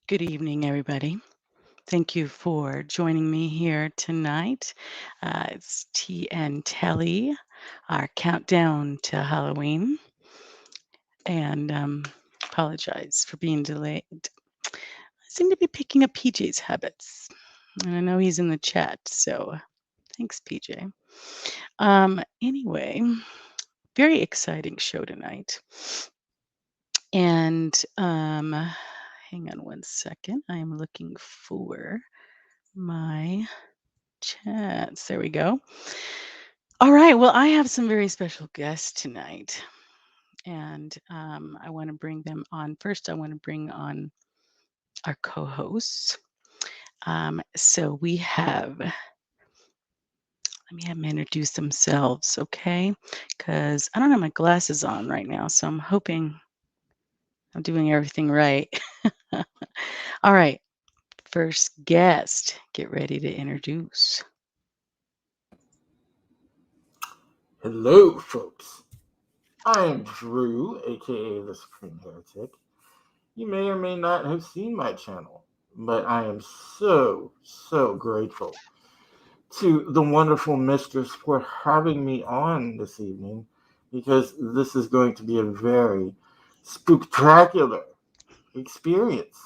Good evening, everybody. Thank you for joining me here tonight. It's T and Telly, our countdown to Halloween. And apologize for being delayed. I seem to be picking up PJ's habits. And I know he's in the chat, so thanks, PJ. Anyway, very exciting show tonight. And hang on one second. I am looking for my chats. There we go. All right. Well, I have some very special guests tonight, and I want to bring them on. First, I want to bring on our co-hosts. So we have, let me have them introduce themselves, okay? Because I don't have my glasses on right now, so I'm hoping I'm doing everything right. All right. First guest, get ready to introduce. Hello, folks. I am Drew, aka the Supreme Heretic. You may or may not have seen my channel, but I am so grateful to the wonderful Mistress for having me on this evening, because this is going to be a very spooktacular experience.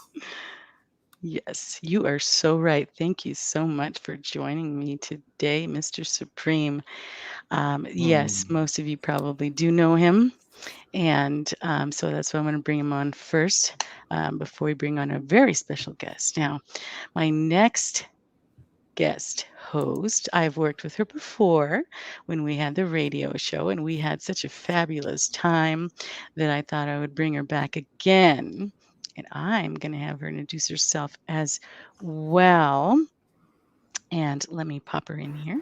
Yes, you are so right. Thank you so much for joining me today, Mr. Supreme. Yes, most of you probably do know him. And so that's why I'm going to bring him on first before we bring on a very special guest. Now, my next guest host, I've worked with her before when we had the radio show, and we had such a fabulous time that I thought I would bring her back again. And I'm going to have her introduce herself as well. And let me pop her in here.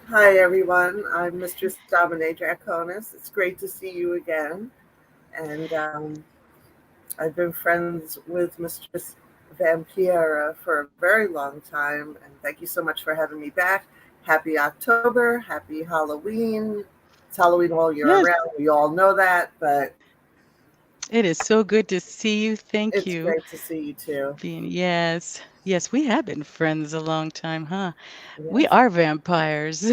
Hi, everyone. I'm Mistress Dominae Drakonis. It's great to see you again. And I've been friends with Mistress Vampira for a very long time. And thank you so much for having me back. Happy October. Happy Halloween. It's Halloween all year round. We all know that, but it is so good to see you. Thank you. It's great to see you too. Yes, we have been friends a long time, huh? Yes. We are vampires.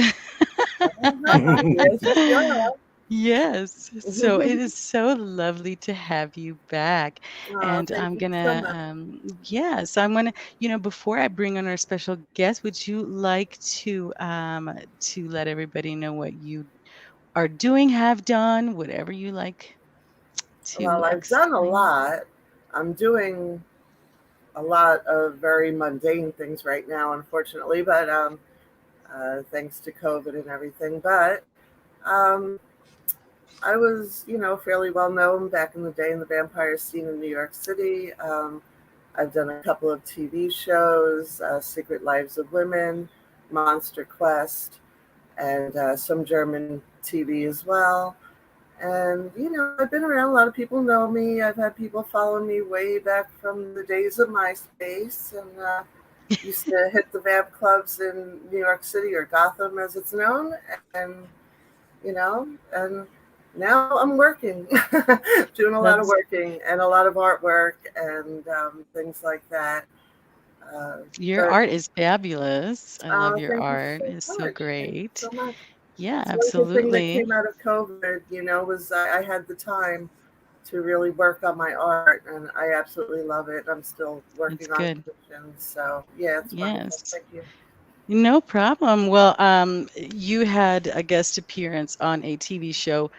Yes. So it is so lovely to have you back. And I'm gonna, yes, I'm gonna, before I bring on our special guest, would you like to let everybody know what you are doing, have done, whatever you like to Well, I've explain? done a lot. I'm doing a lot of very mundane things right now, unfortunately, but thanks to COVID and everything. But I was, fairly well known back in the day in the vampire scene in New York City. I've done a couple of TV shows, Secret Lives of Women, Monster Quest, and some German TV as well. And, I've been around. A lot of people know me. I've had people follow me way back from the days of MySpace, and used to hit the vamp clubs in New York City, or Gotham as it's known. And, and now I'm working, doing a lot of working and a lot of artwork and things like that. Your art is fabulous. I love your art. It's so great. So much. Yeah, It's one good thing that absolutely. came out of COVID, was I had the time to really work on my art, and I absolutely love it. I'm still That's working on good. commissions, so yeah, it's wonderful. Yes. Thank you. No problem. Well, you had a guest appearance on a TV show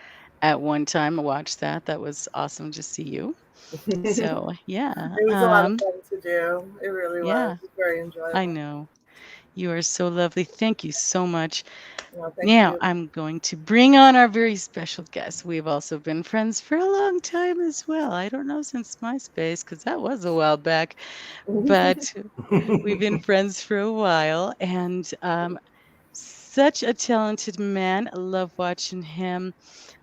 at one time. I watched that. That was awesome to see you. It So, yeah. was a lot of fun to do. It really was. Yeah, It was very I enjoyable. know. You are so lovely. Thank you so much. Well, thank Now, you. I'm going to bring on our very special guest. We've also been friends for a long time as well. I don't know since MySpace, because that was a while back, but we've been friends for a while. And such a talented man. I love watching him.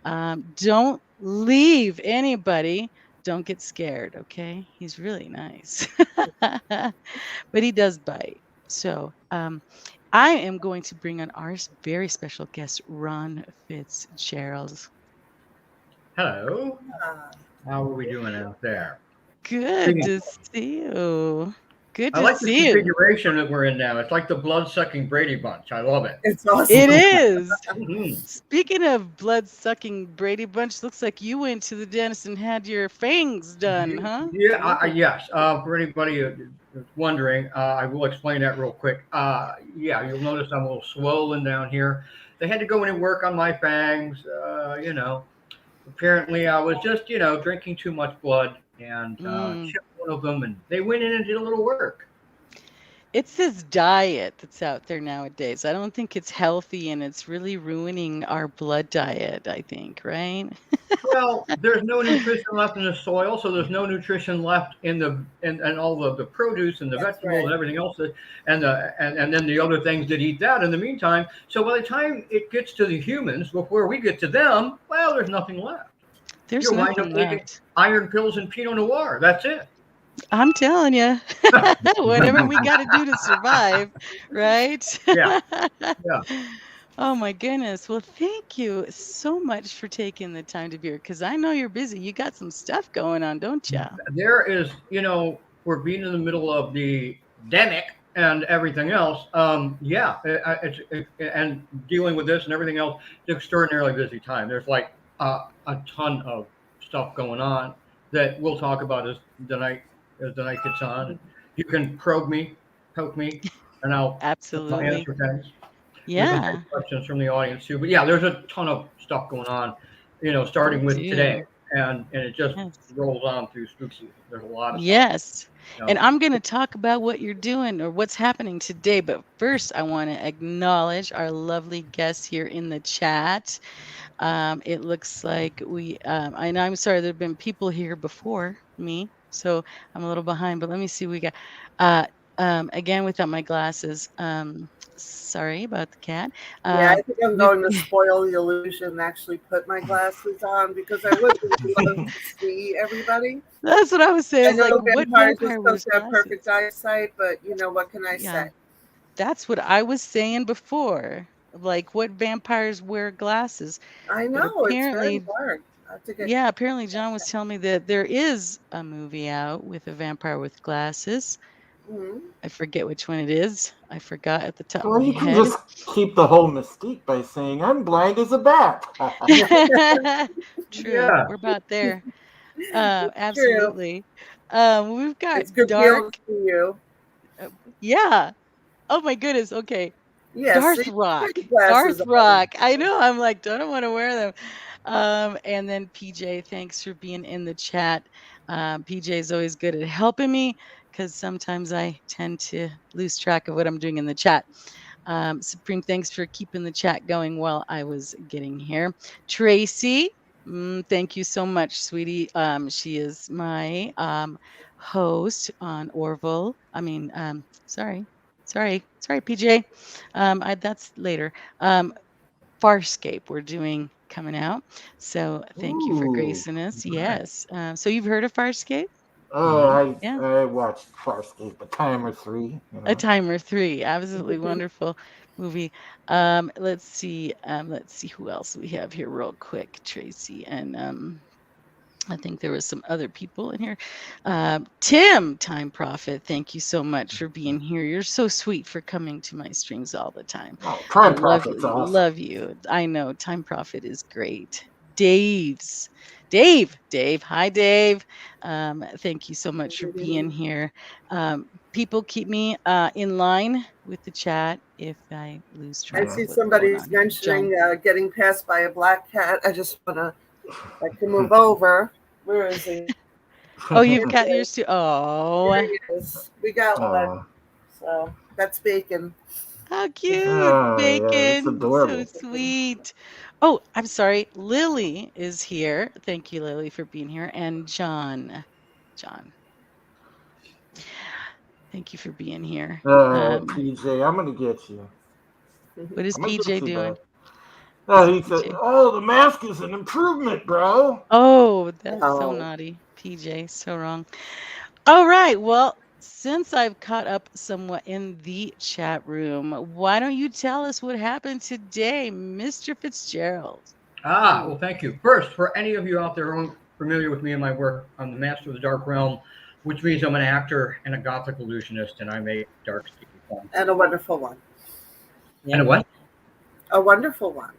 Don't leave anybody. Don't get scared, okay? He's really nice. But he does bite. So I am going to bring on our very special guest, Ron Fitzgerald. Hello. Ah, How are we doing out there? Good Speaking- to see you. Good I to like this see you. configuration that we're in now. It's like the blood-sucking Brady Bunch. I love it. it's awesome. It is. Mhm. Speaking of blood sucking Brady Bunch, looks like you went to the dentist and had your fangs done, huh? Yeah, yes. For anybody who's wondering, I will explain that real quick. Yeah, you'll notice I'm a little swollen down here. They had to go in and work on my fangs. Apparently I was just, drinking too much blood and Mm. chipped one of them, and they went in and did a little work. It's this diet that's out there nowadays. I don't think it's healthy and it's really ruining our blood diet, I think, right? Well, there's no nutrition left in the soil, so there's no nutrition left in and all the produce and the That's vegetables right. and everything else and then the other things that eat that in the meantime. So by the time it gets to the humans, before we get to them, well, there's nothing left. There's You'll wind up nothing taking left. iron pills and Pinot Noir. That's it. I'm telling you, whatever we got to do to survive, right? Yeah, yeah. Oh my goodness. Well, thank you so much for taking the time to be here because I know you're busy. You got some stuff going on, don't you? There is, for being in the middle of the demic and everything else, yeah, and dealing with this and everything else, it's an extraordinarily busy time. There's like a ton of stuff going on that we'll talk about as the night gets on. And you can probe me, poke me, and I'll Absolutely. answer things. We can Yeah, take questions from the audience too. But yeah, there's a ton of stuff going on, we starting with today, do. and it just Yes. rolls on through spook season. There's a lot of stuff. Yes. And I'm going to talk about what you're doing or what's happening today. But first, I want to acknowledge our lovely guests here in the chat. It looks like and I'm sorry, there have been people here before me, so I'm a little behind, but let me see. We got, uh, again, without my glasses. Sorry about the cat. Yeah, I Um, think I'm we've, going to spoil the illusion and actually put my glasses on because I would really love to see everybody. that's what I was saying. I I was like, know what vampires are vampire wears supposed to have perfect glasses? eyesight, but what can I Yeah, say? that's what I was saying before. Like, what vampires wear glasses? I But know it's very apparently, hard. I have to get. yeah, apparently John was telling me that there is a movie out with a vampire with glasses. Mhm. I forget which one it is. I forgot at the top of Well, my you can head. just keep the whole mystique by saying, I'm blind as a bat. True. Yeah, We're about there. It's true. Absolutely. We've got It's good Dark. feeling for you. Yeah. Oh my goodness. Okay. Yeah, Darth see, Rock. put your glasses Darth on. Rock. I know. I'm like, don't I want to wear them? And then PJ, thanks for being in the chat. PJ is always good at helping me because sometimes I tend to lose track of what I'm doing in the chat. Supreme, thanks for keeping the chat going while I was getting here. Tracy, thank you so much, sweetie. She is my host on Orville. Sorry, PJ. That's later. Farscape, we're doing coming out. So thank you for Ooh. gracing us. right. Yes. So you've heard of Farscape? Oh, Hmm. Yeah. I watched Farscape a time or three, A Timer 3, absolutely wonderful movie. Let's see who else we have here real quick. Tracy and I think there was some other people in here. Tim, Time Prophet, thank you so much for being here. You're so sweet for coming to my streams all the time. Oh, I Time Prophet's awesome. love you. I know Time Prophet is great. Dave, hi Dave. Thank you so much for being here. People keep me in line with the chat if I lose I track of see what's going somebody's on here. John. mentioning getting passed by a black cat. I just want to like to move over. Where is he? Oh, you've got yours too. Oh, There he is. We got one. Oh, So that's Bacon. how cute, yeah, it's Bacon. So adorable. sweet. Oh, I'm sorry. Lily is here. Thank you, Lily, for being here. And John. Thank you for being here. PJ, I'm gonna get you. What is I'm gonna PJ get you, doing? bud. What's He said, PJ? "Oh, the mask is an improvement, bro." Oh, that's so Oh. naughty. PJ, so wrong. All right. Well, since I've caught up somewhat in the chat room, why don't you tell us what happened today, Mr. Fitzgerald? Well, thank you. First, for any of you out there who aren't familiar with me and my work, I'm the Master of the Dark Realm, which means I'm an actor and a Gothic illusionist, and I make dark, sticky fun. And a wonderful one. And a what? A wonderful one.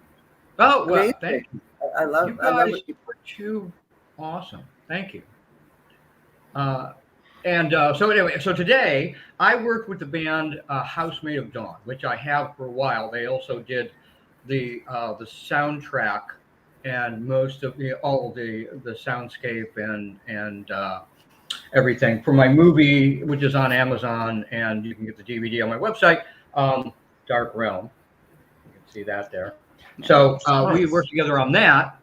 Oh, well, Amazing. thank you. I love You guys what you are too awesome. Thank you. So anyway, so today I worked with the band Housemaid of Dawn, which I have for a while. They also did the soundtrack and most of all of the soundscape and everything for my movie, which is on Amazon, and you can get the DVD on my website, Dark Realm. You can see that there. So we worked together on that,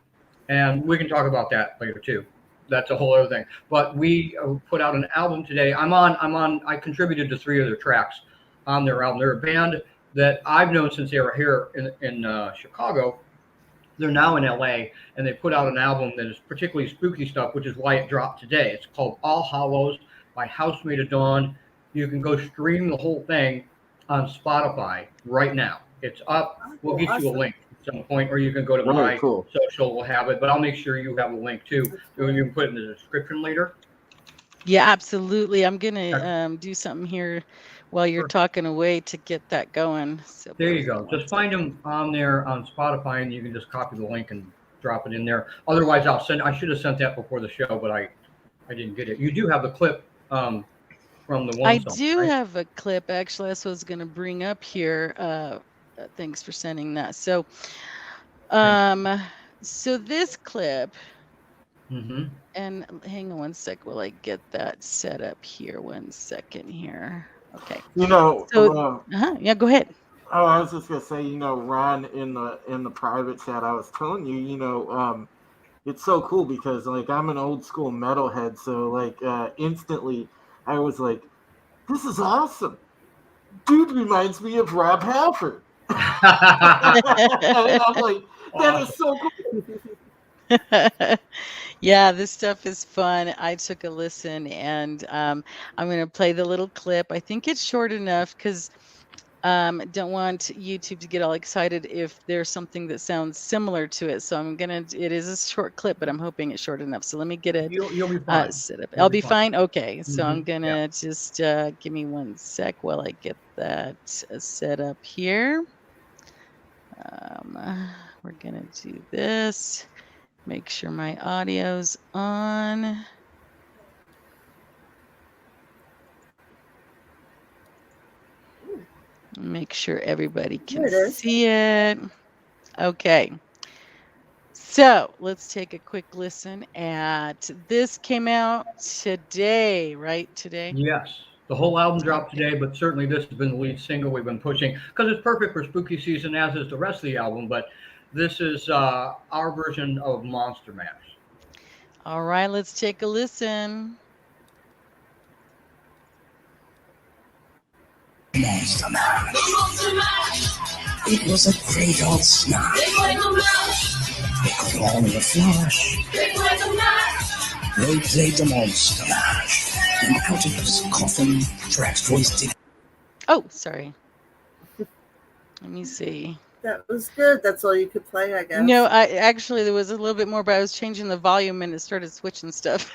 and we can talk about that later too. That's a whole other thing. But we put out an album today. I contributed to 3 other tracks on their album. They're a band that I've known since they were here in Chicago. They're now in LA, and they put out an album that is particularly spooky stuff, which is why it dropped today. It's called All Hallows by Housemaid of Dawn. You can go stream the whole thing on Spotify right now. It's up. We'll get you a link at some point, or you can go to my social. We'll have it, but I'll make sure you have a link too. You can put it in the description later. Yeah, absolutely. I'm gonna do something here while you're talking away to get that going. So there you go. Just find them on there on Spotify, and you can just copy the link and drop it in there. Otherwise, I should have sent that before the show, but I didn't get it. You do have the clip from the one. I do have a clip. Actually, that's what I was going to bring up here. Thanks for sending that. So, so this clip. And hang on one sec while I get that set up here. 1 second here. Okay. So, yeah, go ahead. Oh, I was just gonna say, Ron, in the private chat, I was telling you, it's so cool because like I'm an old school metalhead, so like instantly I was like, this is awesome. Dude reminds me of Rob Halford. And I'm like, that is so cool. Yeah, this stuff is fun. I took a listen, and I'm going to play the little clip. I think it's short enough because don't want YouTube to get all excited if there's something that sounds similar to it. So it is a short clip, but I'm hoping it's short enough. So let me get it You'll be fine. set up. I'll be fine? Okay, so I'm going to just give me 1 sec while I get that set up here. We're going to do this. Make sure my audio's on. Make sure everybody can see it. Okay. So let's take a quick listen at this. Came out today, right? Today? Yes. The whole album dropped today, but certainly this has been the lead single we've been pushing because it's perfect for spooky season, as is the rest of the album. But this is our version of Monster Mash. All right, let's take a listen. Monster Mash. It was a great old snack. They could all in a flash. They played the Monster Mash. And out of his coffin, Drax voice did. Oh, sorry. Let me see. That was good. That's all you could play, I guess. No, I actually there was a little bit more, but I was changing the volume and it started switching stuff.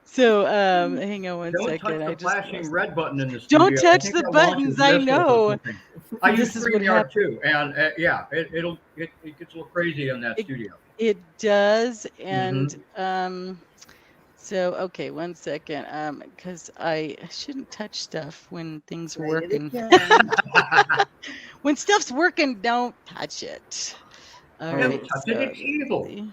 So hang on one Don't second. touch I the just flashing lost. red button in the studio. Don't I touch think the that launches buttons. I missiles or know. something. I use This is what StreamYard happens. too, and yeah, it gets a little crazy in that studio. It does, Mhm. and so okay, one second, because I shouldn't touch stuff when things are Play it working. again. When stuff's working, don't touch it. All Hey, right, Touch so it, it's evil. let's see.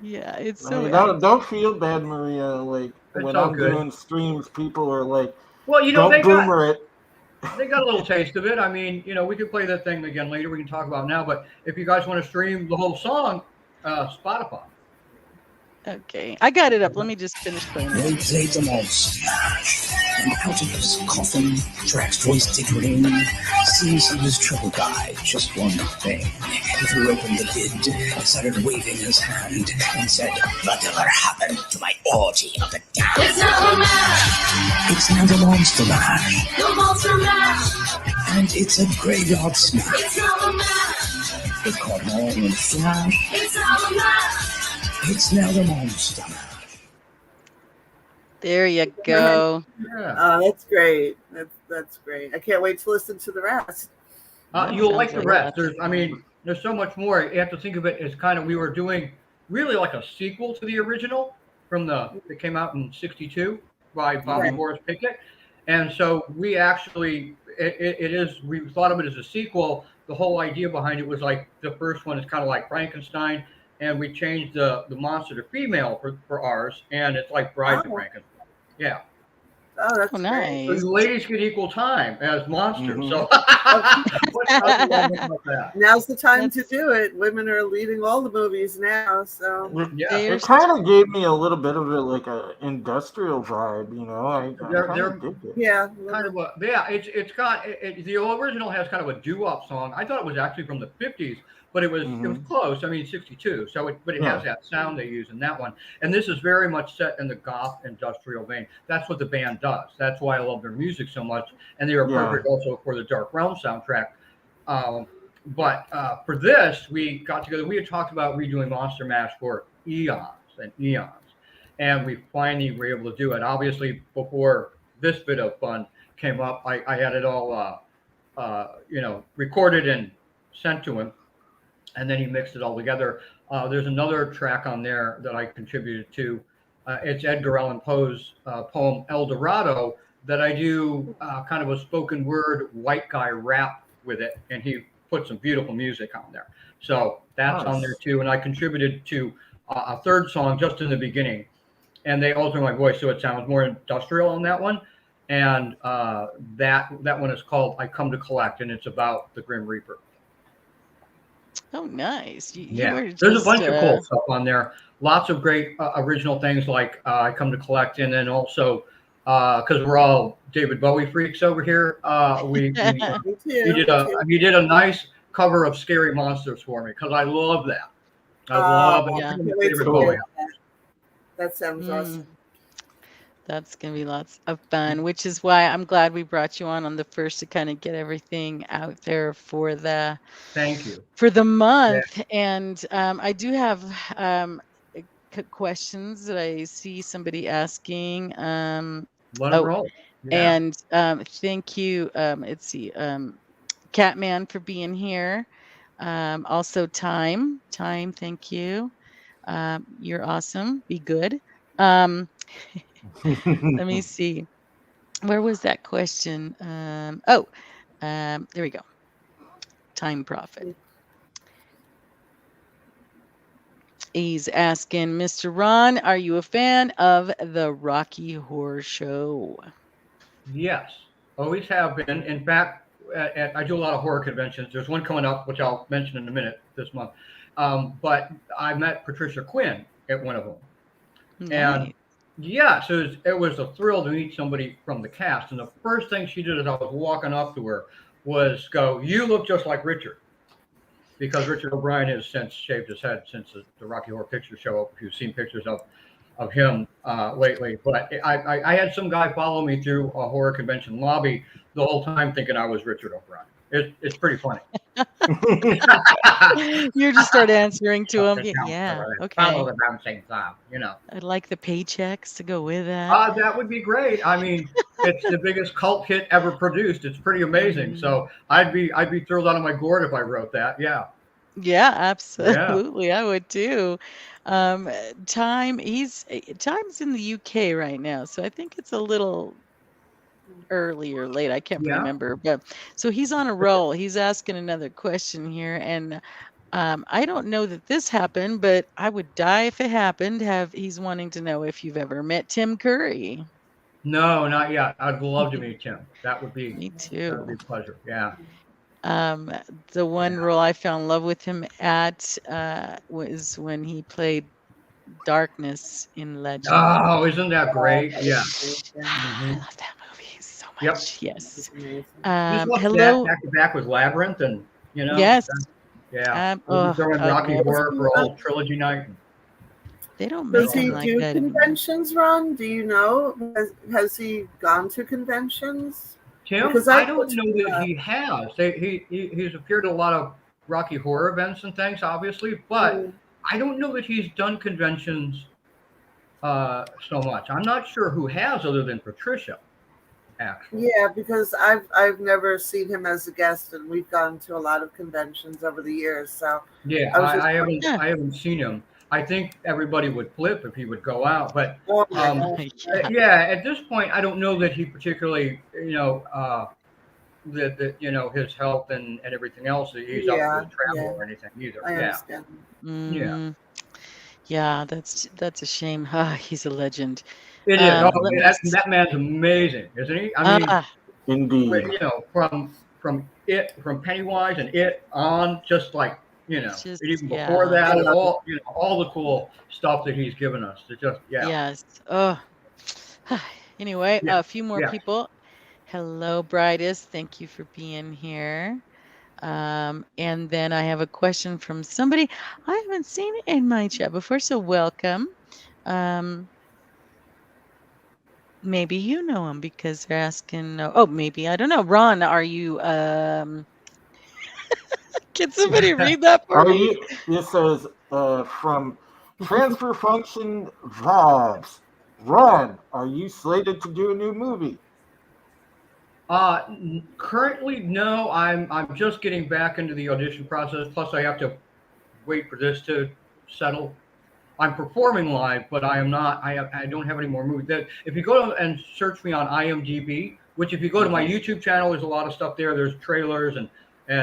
Yeah, it's Hey, so don't feel bad, Maria. Like It's when all I'm good. doing streams, people are like, Well, you know, "Don't boomer it." they got a little taste of it. I mean, you know, we could play that thing again later. We can talk about it now, but if you guys want to stream the whole song, Spotify. okay. I got it up. Let me just finish playing They this. played the monster, and out of his coffin, Drax's voice did ring. Seems he was troubled by just one thing. He threw open the lid and started waving his hand and said, "Whatever happened to my orgy up and down? It's now a match. It's now the Monster Mash, The monster match. and it's a graveyard smash. It's now a match. With Cornwall and Flash, It's now a match. it's now the Monster Mash." There you go. Yeah. Oh, that's great. That's great. I can't wait to listen to the rest. You'll Sounds like the like rest. lots There's so much more. You have to think of it as kind of, we were doing really like a sequel to the original that came out in '62 by Bobby Right. Morris Pickett. And so we actually, we thought of it as a sequel. The whole idea behind it was like the first one is kind of like Frankenstein, and we changed the monster to female for ours, and it's like Bride to Oh. Frankenstein. Yeah. Oh, that's Oh, great. So nice. the ladies get equal time as monsters. Mhm. So what's not wrong about that? Now's the time That's- to do it. Women are leading all the movies now, so Yeah. They're It kind of gave me a little bit of like a industrial vibe, you know. I They're- kind they're- of dig it. yeah. Kind of a, yeah, it's got the original has kind of a doo-wop song. I thought it was actually from the 50s, but it was close. I mean 62. So it has that sound they use in that one. And this is very much set in the goth industrial vein. That's what the band does. That's why I love their music so much. And they are perfect also for the Dark Realm soundtrack. But for this, we got together. We had talked about redoing Monster Mash for eons and eons. And we finally were able to do it. Obviously, before this bit of fun came up, I had it all, recorded and sent to him, and then he mixed it all together. There's another track on there that I contributed to. It's Edgar Allan Poe's poem El Dorado that I do kind of a spoken word white guy rap with it, and he put some beautiful music on there. So that's on there too. And I contributed to a third song just in the beginning, and they altered my voice so it sounds more industrial on that one. And that one is called "I Come to Collect," and it's about the Grim Reaper. Oh, nice. You Yeah, were there's a just, bunch of cool stuff on there. Lots of great original things like "I Come to Collect," and then also because we're all David Bowie freaks over here, me too. he did a nice cover of "Scary Monsters" for me because I love that. I love it. yeah. It's my Can't wait favorite to Bowie. hear that sounds awesome. That's going to be lots of fun, which is why I'm glad we brought you on the first to kind of get everything out there for the Thank you. for the month. And I do have questions that I see somebody asking. Let it roll. Yeah. And thank you. Let's see, Catman for being here. Also, Time, thank you. You're awesome. Be good. Let me see. Where was that question? There we go. Time Prophet. He's asking, Mr. Ron, are you a fan of the Rocky Horror Show? Yes, always have been. In fact, I do a lot of horror conventions. There's one coming up, which I'll mention in a minute this month. But I met Patricia Quinn at one of them. Nice. And yeah, so it was a thrill to meet somebody from the cast. And the first thing she did as I was walking up to her was go, "You look just like Richard." Because Richard O'Brien has since shaved his head since the Rocky Horror Picture Show, if you've seen pictures of him lately. But I had some guy follow me through a horror convention lobby the whole time thinking I was Richard O'Brien. It's pretty funny. You just start answering to him. Something else, Yeah. follow Okay. the bouncing cloud, I'd like the paychecks to go with that. That would be great. I mean, it's the biggest cult hit ever produced. It's pretty amazing. Mhm. So I'd be thrilled out of my gourd if I wrote that. Yeah. Yeah, Yeah. absolutely. I would too. Um, Time's in the UK right now, so I think it's a little early or late. I can't Yeah. remember. But so he's on a roll. He's asking another question here, and I don't know that this happened, but I would die if it happened. He's wanting to know if you've ever met Tim Curry. No, not yet. I'd love to meet Tim. That would Me be too. a pleasure. Yeah. Um, the one role I fell in love with him at was when he played Darkness in Legend. Oh, isn't that great? Yeah. I love that movie so Yep. much. Yes. It's amazing. Just watch that Hello. back to back with Labyrinth, and Yes. yeah. We'll be throwing Rocky yes. Horror for a whole trilogy night. They don't make Does he them like do that anymore. conventions, Ron? Do you know? Has he gone to conventions? Tim, Because I I don't put- know that he has. He's appeared at a lot of Rocky Horror events and things, obviously, but I don't know that he's done conventions so much. I'm not sure who has other than Patricia, actually. Yeah, because I've never seen him as a guest, and we've gone to a lot of conventions over the years. So Yeah, I was just- I haven't seen him. I think everybody would flip if he would go out, but oh my gosh. Yeah. at this point, I don't know that he particularly, that his health and everything else. He's up Yeah, for travel yeah. or anything either. I Yeah. understand. Mhm. Yeah, that's a shame. He's a legend. It is. Let me That man's amazing, isn't he? I mean, Indeed. from Pennywise and It on, just like Just, even yeah. before that, I love all the cool stuff that he's given us. It's just Yes. Oh. Anyway, Yeah, a few more yeah. people. Hello, Brightest. Thank you for being here. And then I have a question from somebody I haven't seen in my chat before, so welcome. Maybe you know him because they're asking. Oh, maybe I don't know. Ron, are you? Can somebody read that for Are me? you? It says from Transfer Function Vibes. Ron, are you slated to do a new movie? Currently, no. I'm just getting back into the audition process. Plus, I have to wait for this to settle. I'm performing live, but I am not. I don't have any more movies. If you go and search me on IMDb, which if you go to my YouTube channel, there's a lot of stuff there. There's trailers and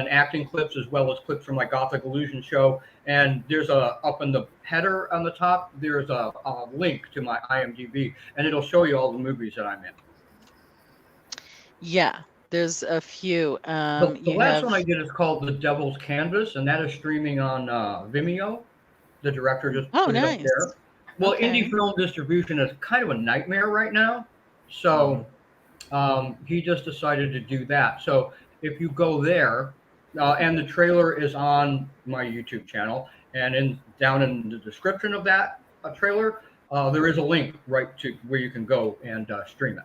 acting clips, as well as clips from my Gothic illusion show. And there's up in the header on the top, there's a link to my IMDb, and it'll show you all the movies that I'm in. Yeah, there's a few. The last one I did is called The Devil's Canvas, and that is streaming on Vimeo. The director just put it up nice. there. Well, Okay. indie film distribution is kind of a nightmare right now, so he just decided to do that. So if you go there, and the trailer is on my YouTube channel, and down in the description of that trailer, there is a link right to where you can go and stream it.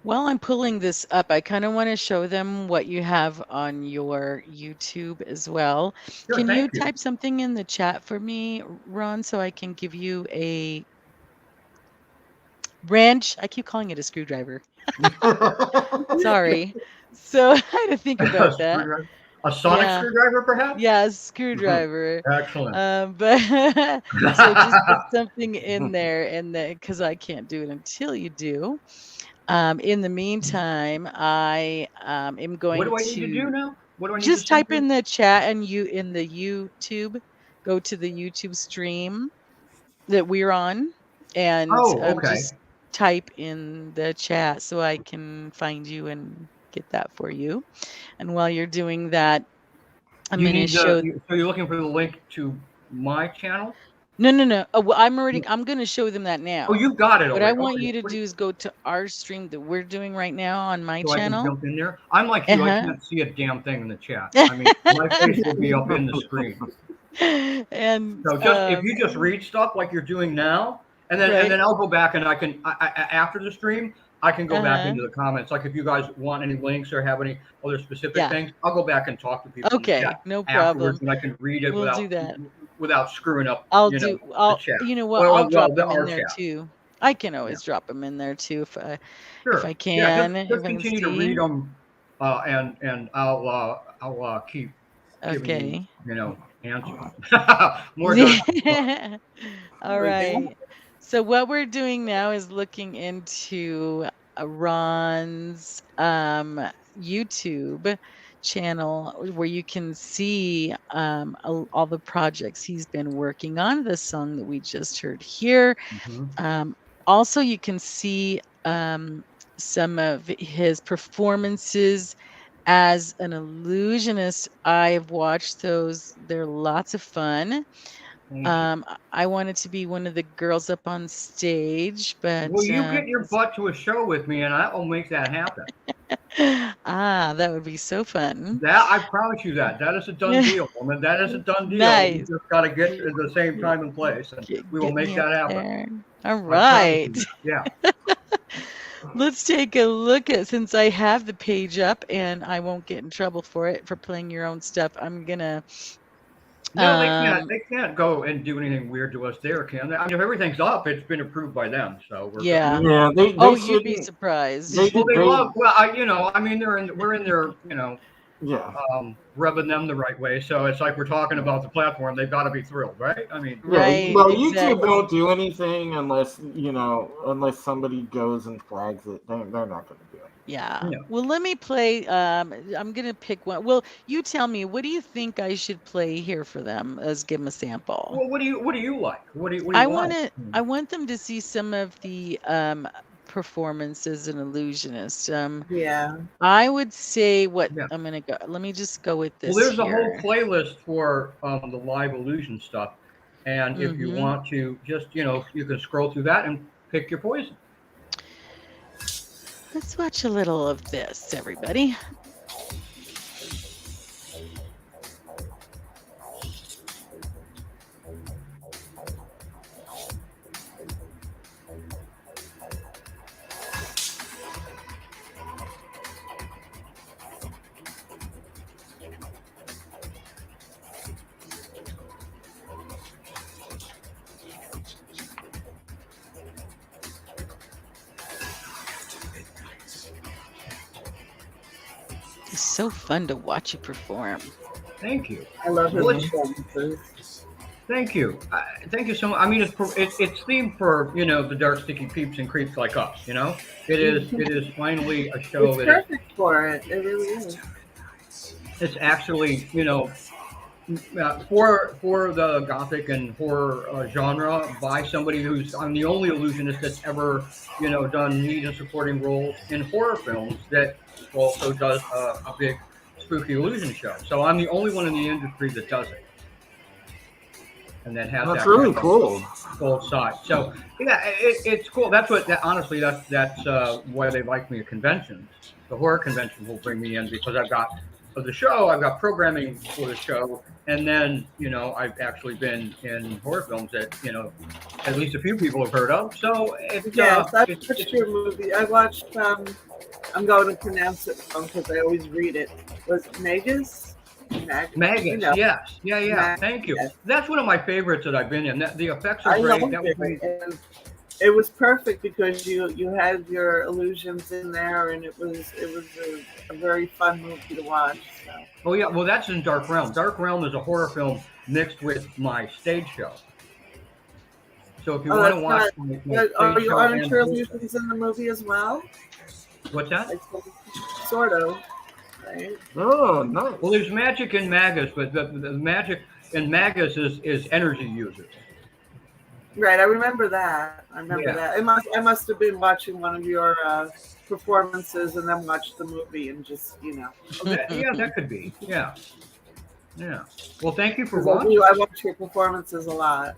While I'm pulling this up, I kind of want to show them what you have on your YouTube as well. Sure, Can you thank you. type something in the chat for me, Ron, so I can give you a wrench? I keep calling it a screwdriver. Sorry. So I had to think about that. A sonic Yeah. screwdriver, perhaps? Yeah, a screwdriver. Excellent. But so just put something in there, and because I can't do it until you do. In the meantime, I am going What do I to need to do now? What do I need just to type do? in the chat, and in the YouTube, go to the YouTube stream that we're on, and Okay. just type in the chat so I can find you and get that for you. And while you're doing that, I'm You going to need show. so you're looking for the link to my channel? No. Oh, well, I'm going to show them that now. Oh, you got it What already. I want Okay, you to great. do is go to our stream that we're doing right now on my So I can channel. jump in there. I'm like you. I Uh-huh. can't see a damn thing in the chat. I mean, my face will be up in the screen. And So just if you just read stuff like you're doing now, and then Right. and then I'll go back and I can after the stream, I can go back Uh-huh. into the comments. Like if you guys want any links or have any other specific Yeah. things, I'll go back and talk to people in the Okay. chat No afterwards, problem. and I can read it We'll do that. without screwing up, I'll you know, do. the I'll. chat. You know what? I'll Well, drop the them in our there chat. too. I can Yeah, always drop them in there too if I sure. Yeah, can. If just I can continue to see. read them, and I'll keep giving you, Okay. you know, answers. More dark. All right. So what we're doing now is looking into Ron's YouTube channel where you can see all the projects he's been working on. The song that we just heard here. Mhm. Um, Also, you can see some of his performances as an illusionist. I've watched those. They're lots of fun. Thank you. I wanted to be one of the girls up on stage, but Well, you get your butt to a show with me, and I will make that happen. that would be so fun. That I promise you that. That is a done deal, woman. That is a done deal. We Nice. just got to get to the same time and place, and we will Get make me up that happen. there. All I promise right. you that. Yeah. Let's take a look at, since I have the page up and I won't get in trouble for it for playing your own stuff. I'm gonna No, they can't. um They can't go and do anything weird to us there, can they? I mean, if everything's up, it's been approved by them, so we're good. yeah. Yeah, they Oh, you'd be shouldn't. surprised. They Well, they they love. Well, I mean, we're in there, yeah. rubbing them the right way. So it's like we're talking about the platform. They've got to be thrilled, right? I mean, Yeah, Right, well, YouTube exactly. won't do anything unless unless somebody goes and flags it. They're not going to do it. Yeah. no. Well, let me play. I'm gonna pick one. Well, you tell me, what do you think I should play here for them? Let's give them a sample. Well, what do you like? What do you I want? want them to see some of the performances in Illusionist. Yeah. I would say what Yeah. I'm gonna go. Let me just go with Well, this there's a whole here. playlist for the live illusion stuff, and if you Mhm. want to, just you can scroll through that and pick your poison. Let's watch a little of this, everybody. It's so fun to watch you perform. Thank you. I love his Well, it's- performances. Thank you. Thank you so much. I mean, it's themed for the dark sticky peeps and creeps like us. It is finally a show It's that is, perfect for it. It really is. it's actually for the gothic and horror genre by somebody I'm the only illusionist that's ever done lead and supporting roles in horror films that also does a big spooky illusion show. So I'm the only one in the industry that does it. And that has That's that really kind of cool. both sides. So yeah, it's cool. Honestly, that's why they like me at conventions. The horror convention will bring me in because I've got the show, I've got programming for the show, and then I've actually been in horror films that at least a few people have heard of. So it's Yes, I it's, watched it's your movie. I watched. I'm going to pronounce it wrong because I always read it. Was it Magus? Magus, yes, yeah. Magus, Thank you. yes. That's one of my favorites that I've been in. The effects are I great. loved That was it. And it was perfect because you had your illusions in there, and it was a very fun movie to watch. So. Oh yeah, well that's in Dark Realm. Dark Realm is a horror film mixed with my stage show. So if you want to watch my Are stage you show aren't and your illusions in the movie as well? what's that? Like, sort of, right? Oh, nice. Well, there's magic in Magus, but the magic in Magus is energy users. Right, I remember that. Yeah. that. I must have been watching one of your performances and then watched the movie and just Yeah, that could be. Yeah. Well, thank you for 'cause I watching. I watch your performances a lot.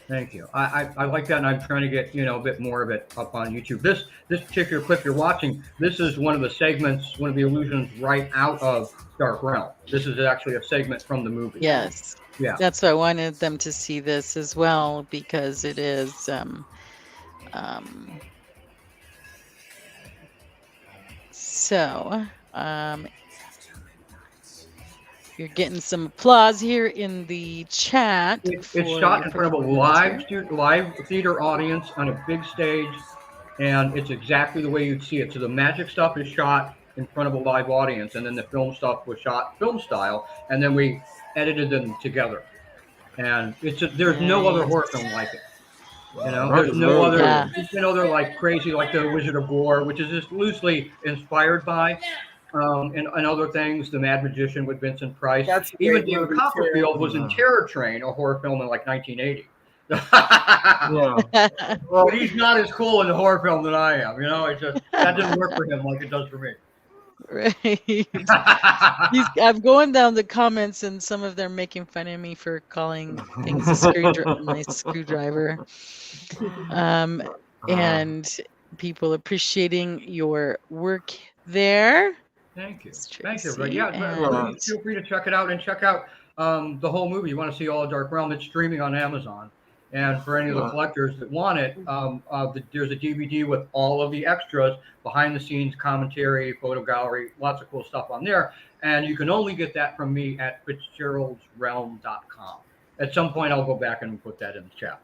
Thank you. I like that, and I'm trying to get a bit more of it up on YouTube. This particular clip you're watching, this is one of the segments, one of the illusions right out of Dark Realm. This is actually a segment from the movie. Yes. Yeah. That's why I wanted them to see this as well because it is So, you're getting some applause here in the chat It's for shot your in front of a performance here. live theater audience on a big stage, and it's exactly the way you'd see it. So the magic stuff is shot in front of a live audience, and then the film stuff was shot film style, and then we edited them together. And there's no other horror film Nice. like it. You know, That there's is no very other. Yeah. cool. There's no other like crazy like the Wizard of Gore, which is just loosely inspired by, and other things. The Mad Magician with Vincent Price. That's a Even great David movie too. Copperfield was in Yeah. Terror Train, a horror film in like 1980. Yeah. Well, But he's not as cool in the horror film than I am. You know, it just that didn't work for him like it does for me. Right. I'm going down the comments, and some of them making fun of me for calling things my screwdriver. Um, and people appreciating your work there. Thank you. It's Thank you. But Tracy. yeah, And please feel free to check it out and check out the whole movie. You want to see All Dark Realm? It's streaming on Amazon. And for any of the Yeah. collectors that want it, there's a DVD with all of the extras, behind the scenes commentary, photo gallery, lots of cool stuff on there. And you can only get that from me at fitzgeraldsrealm.com. At some point, I'll go back and put that in the chat.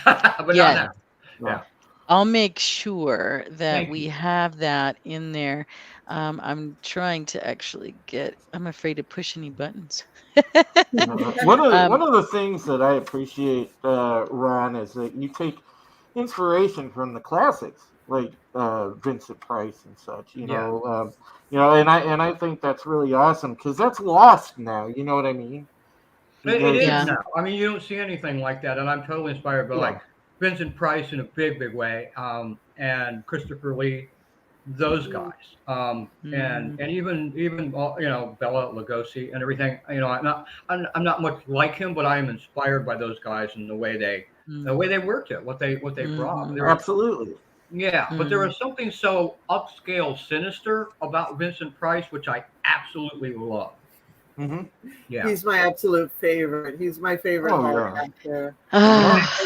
But Yeah. not now. Yeah. I'll make sure that Thank we you. have that in there. I'm trying to actually I'm afraid to push any buttons. One Um, of the things that I appreciate, Ron, is that you take inspiration from the classics, like Vincent Price and such. Yeah. And I think that's really awesome because that's lost now. You know what I mean? It Because is Yeah. now. I mean, you don't see anything like that, and I'm totally inspired by Yeah. like Vincent Price in a big, big way, and Christopher Lee, those guys, and even Bela Lugosi and everything. You know, I'm not much like him, but I am inspired by those guys and the way they worked it, what they brought. There was, absolutely. yeah, but there was something so upscale, sinister about Vincent Price, which I absolutely love. Hmm. Yeah. He's my absolute favorite. He's my favorite Oh, horror yeah. actor.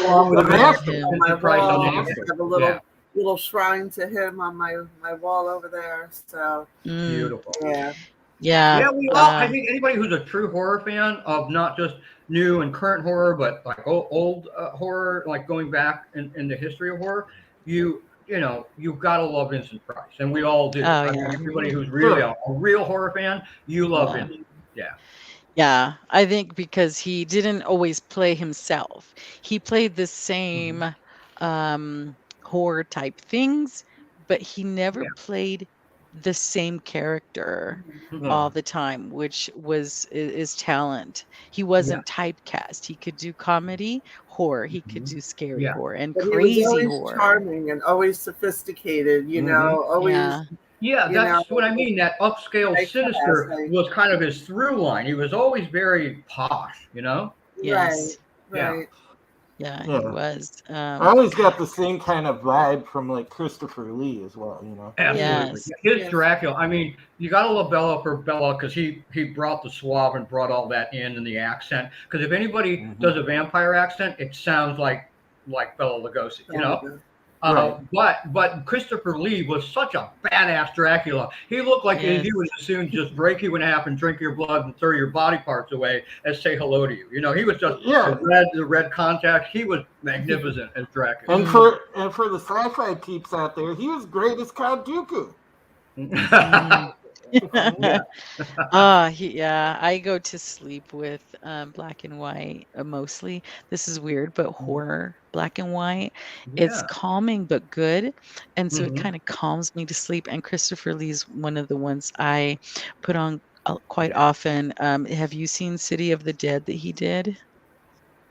Along with the master. him. On my Vincent Price on wall, I anything. have a Yeah. little shrine to him on my wall over there. So Beautiful. yeah, Yeah. Yeah, we all. I think anybody who's a true horror fan of not just new and current horror, but like old horror, like going back in the history of horror, you've got to love Vincent Price, and we all do. Oh, I yeah. think everybody who's really a real horror fan, you love Yeah. Vincent. Yeah. Yeah, I think because he didn't always play himself. He played the same horror type things, but he never Yeah. played the same character Yeah. all the time, which is talent. He wasn't typecast. He could do comedy, horror. He could do scary Yeah. horror and but he was crazy always horror. charming and always sophisticated. You know, always. Yeah. Yeah, You that's know, what I mean. That upscale like, sinister like- was kind of his through line. He was always very posh, you know? Yes. Right. Yeah, Yeah. he was. I always got the same kind of vibe from like Christopher Lee as well. You know. Absolutely. Yes. His Yes. Dracula. I mean, you got to love Bela for Bela because he brought the suave and brought all that in and the accent. Because if anybody does a vampire accent, it sounds like Bela Lugosi, you know. But Christopher Lee was such a badass Dracula. He looked like Yes. he would as soon just break you in half and drink your blood and throw your body parts away as say hello to you. You know, he was just the red contact. He was magnificent as Dracula. And for the sci-fi peeps out there, he was great as Count Dooku. I go to sleep with black and white mostly. This is weird, but horror black and white. It's calming but good, and so it kind of calms me to sleep. And Christopher Lee's one of the ones I put on quite often. Have you seen City of the Dead that he did?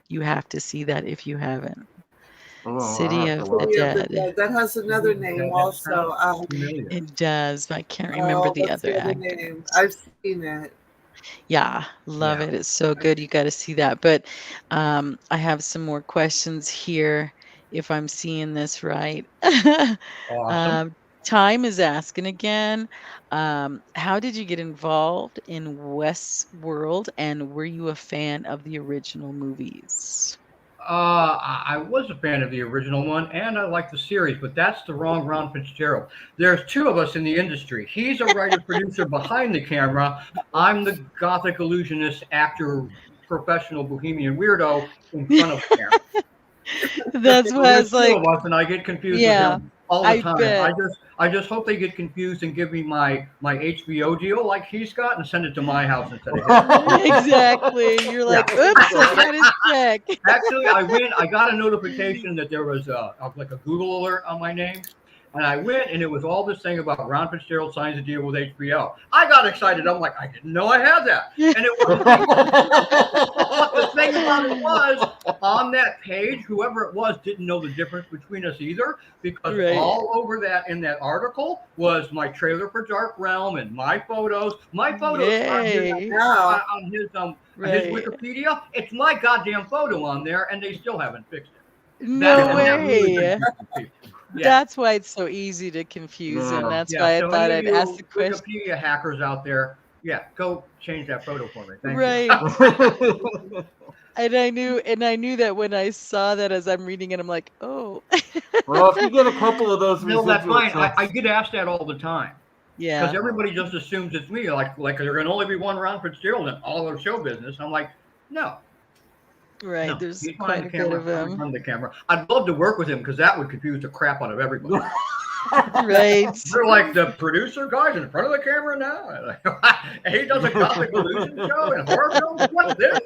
You have to see that if you haven't. City of the Dead. That has another name also. It does, but I can't remember the what's other the other actor. name? I've seen it. Yeah, love it. It's so good. You got to see that. But I have some more questions here, if I'm seeing this right. Awesome. Time is asking again, how did you get involved in Westworld, and were you a fan of the original movies? I was a fan of the original one, and I like the series, but that's the wrong Ron Fitzgerald. There's two of us in the industry. He's a writer producer behind the camera. I'm the Gothic illusionist, actor, professional bohemian weirdo in front of the camera. That's So why I there's was two of like, us, and I get confused with yeah, him all the I time. bet. I just hope they get confused and give me my HBO deal like he's got, and send it to my house instead of his. Exactly. You're Yeah. like, oops, I got his check. Actually, I got a notification that there was like a Google alert on my name, and I went, and it was all this thing about Ron Fitzgerald signs a deal with HBO. I got excited. I'm like, I didn't know I had that, and it wasn't. But the thing about it was, on that page, whoever it was didn't know the difference between us either, because Right. all over that in that article was my trailer for Dark Realm and my photos. My photos Yay. on his Right. Wikipedia. It's my goddamn photo on there, and they still haven't fixed it. No That really way. confuses people. Yeah. That's why it's so easy to confuse him. Yeah. That's Yeah, why I so thought any I'd of ask you the question. Wikipedia hackers out there, yeah, go change that photo for me. Thank Right. you. And I knew that when I saw that as I'm reading it, I'm like, oh. Well, if you get a couple of those No, that's residual fine. I checks, get asked that all the time. Yeah. Because everybody just assumes it's me. Like there can only be one Ron Fitzgerald in all of show business. I'm like, no. Right. No, There's he's quite behind a the bit camera. of I'm in him. front of the camera. I'd love to work with him because that would confuse the crap out of everybody. Right. They're like, the producer guy's in front of the camera now. And he does a Gothic illusion show and horror films. What's this?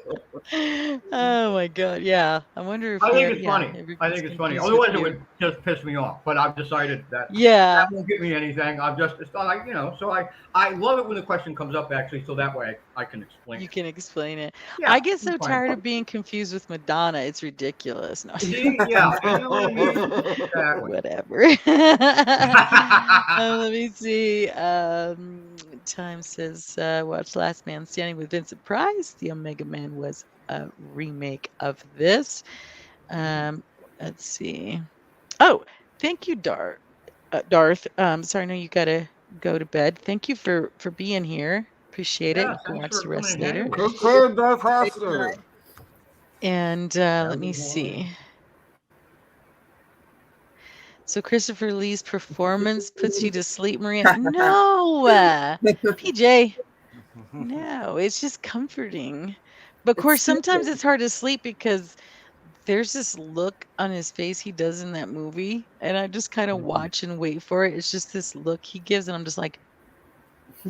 Oh my God. Yeah. I wonder if I think he- it's yeah, funny. I everybody's think it's funny. confused Otherwise, with it you. would just piss me off. But I've decided that Yeah. won't get me anything. It's not like, so I love it when the question comes up, actually, so that way I can explain You it. can explain it. Yeah, I get it's so fine. tired of being confused with Madonna. It's ridiculous. No. See, yeah, you know what I mean? Exactly. Whatever. Let me see. Time says, watch Last Man Standing with Vincent Price. The Omega Man was a remake of this. Let's see. Oh, thank you, Darth. Sorry, I know you gotta go to bed. Thank you for being here. Appreciate it. Yeah, You can thanks watch for the rest coming and hanging later. with us. take care, Darth Hester. And let me see. So Christopher Lee's performance puts you to sleep, Maria? No, PJ. No, it's just comforting. But of It's course, sometimes soothing. it's hard to sleep because there's this look on his face he does in that movie, and I just kind of watch and wait for it. It's just this look he gives, and I'm just like,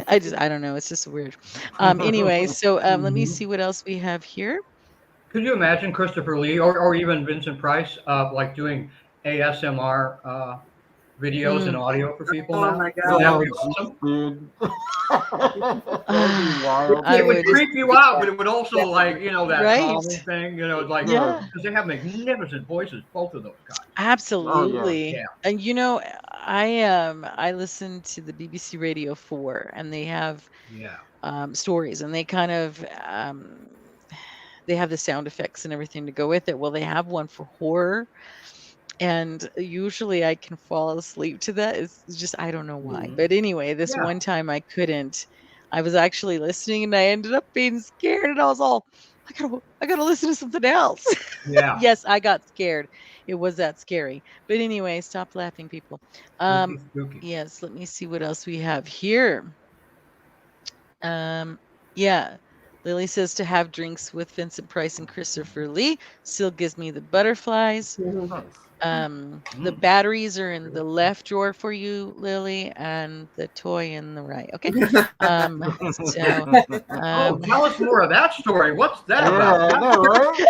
I don't know. It's just weird. Anyway, so let me see what else we have here. Could you imagine Christopher Lee or even Vincent Price like doing ASMR videos and audio for people Oh now? my Wouldn't that Oh, be God. awesome? dude. That'd be wild. I It would would- creep you out, but it would also like, that Right. calming thing, it's like, Yeah. because they have magnificent voices, both of those guys. Absolutely. Yeah. And I listen to the BBC Radio 4, and they have Yeah. stories, and they kind of they have the sound effects and everything to go with it. Well, they have one for horror, and usually I can fall asleep to that. It's just I don't know why. But anyway, this Yeah. one time I couldn't. I was actually listening, and I ended up being scared, and I was all, I gotta listen to something else. Yeah. Yes, I got scared. It was that scary. But anyway, stop laughing, people. Spooky. Yes, let me see what else we have here. Yeah. Lily says to have drinks with Vincent Price and Christopher Lee still gives me the butterflies. Nice. The batteries are in the left drawer for you, Lily, and the toy in the right. Okay. Tell us more of that story. What's that Yeah, about? I know, right?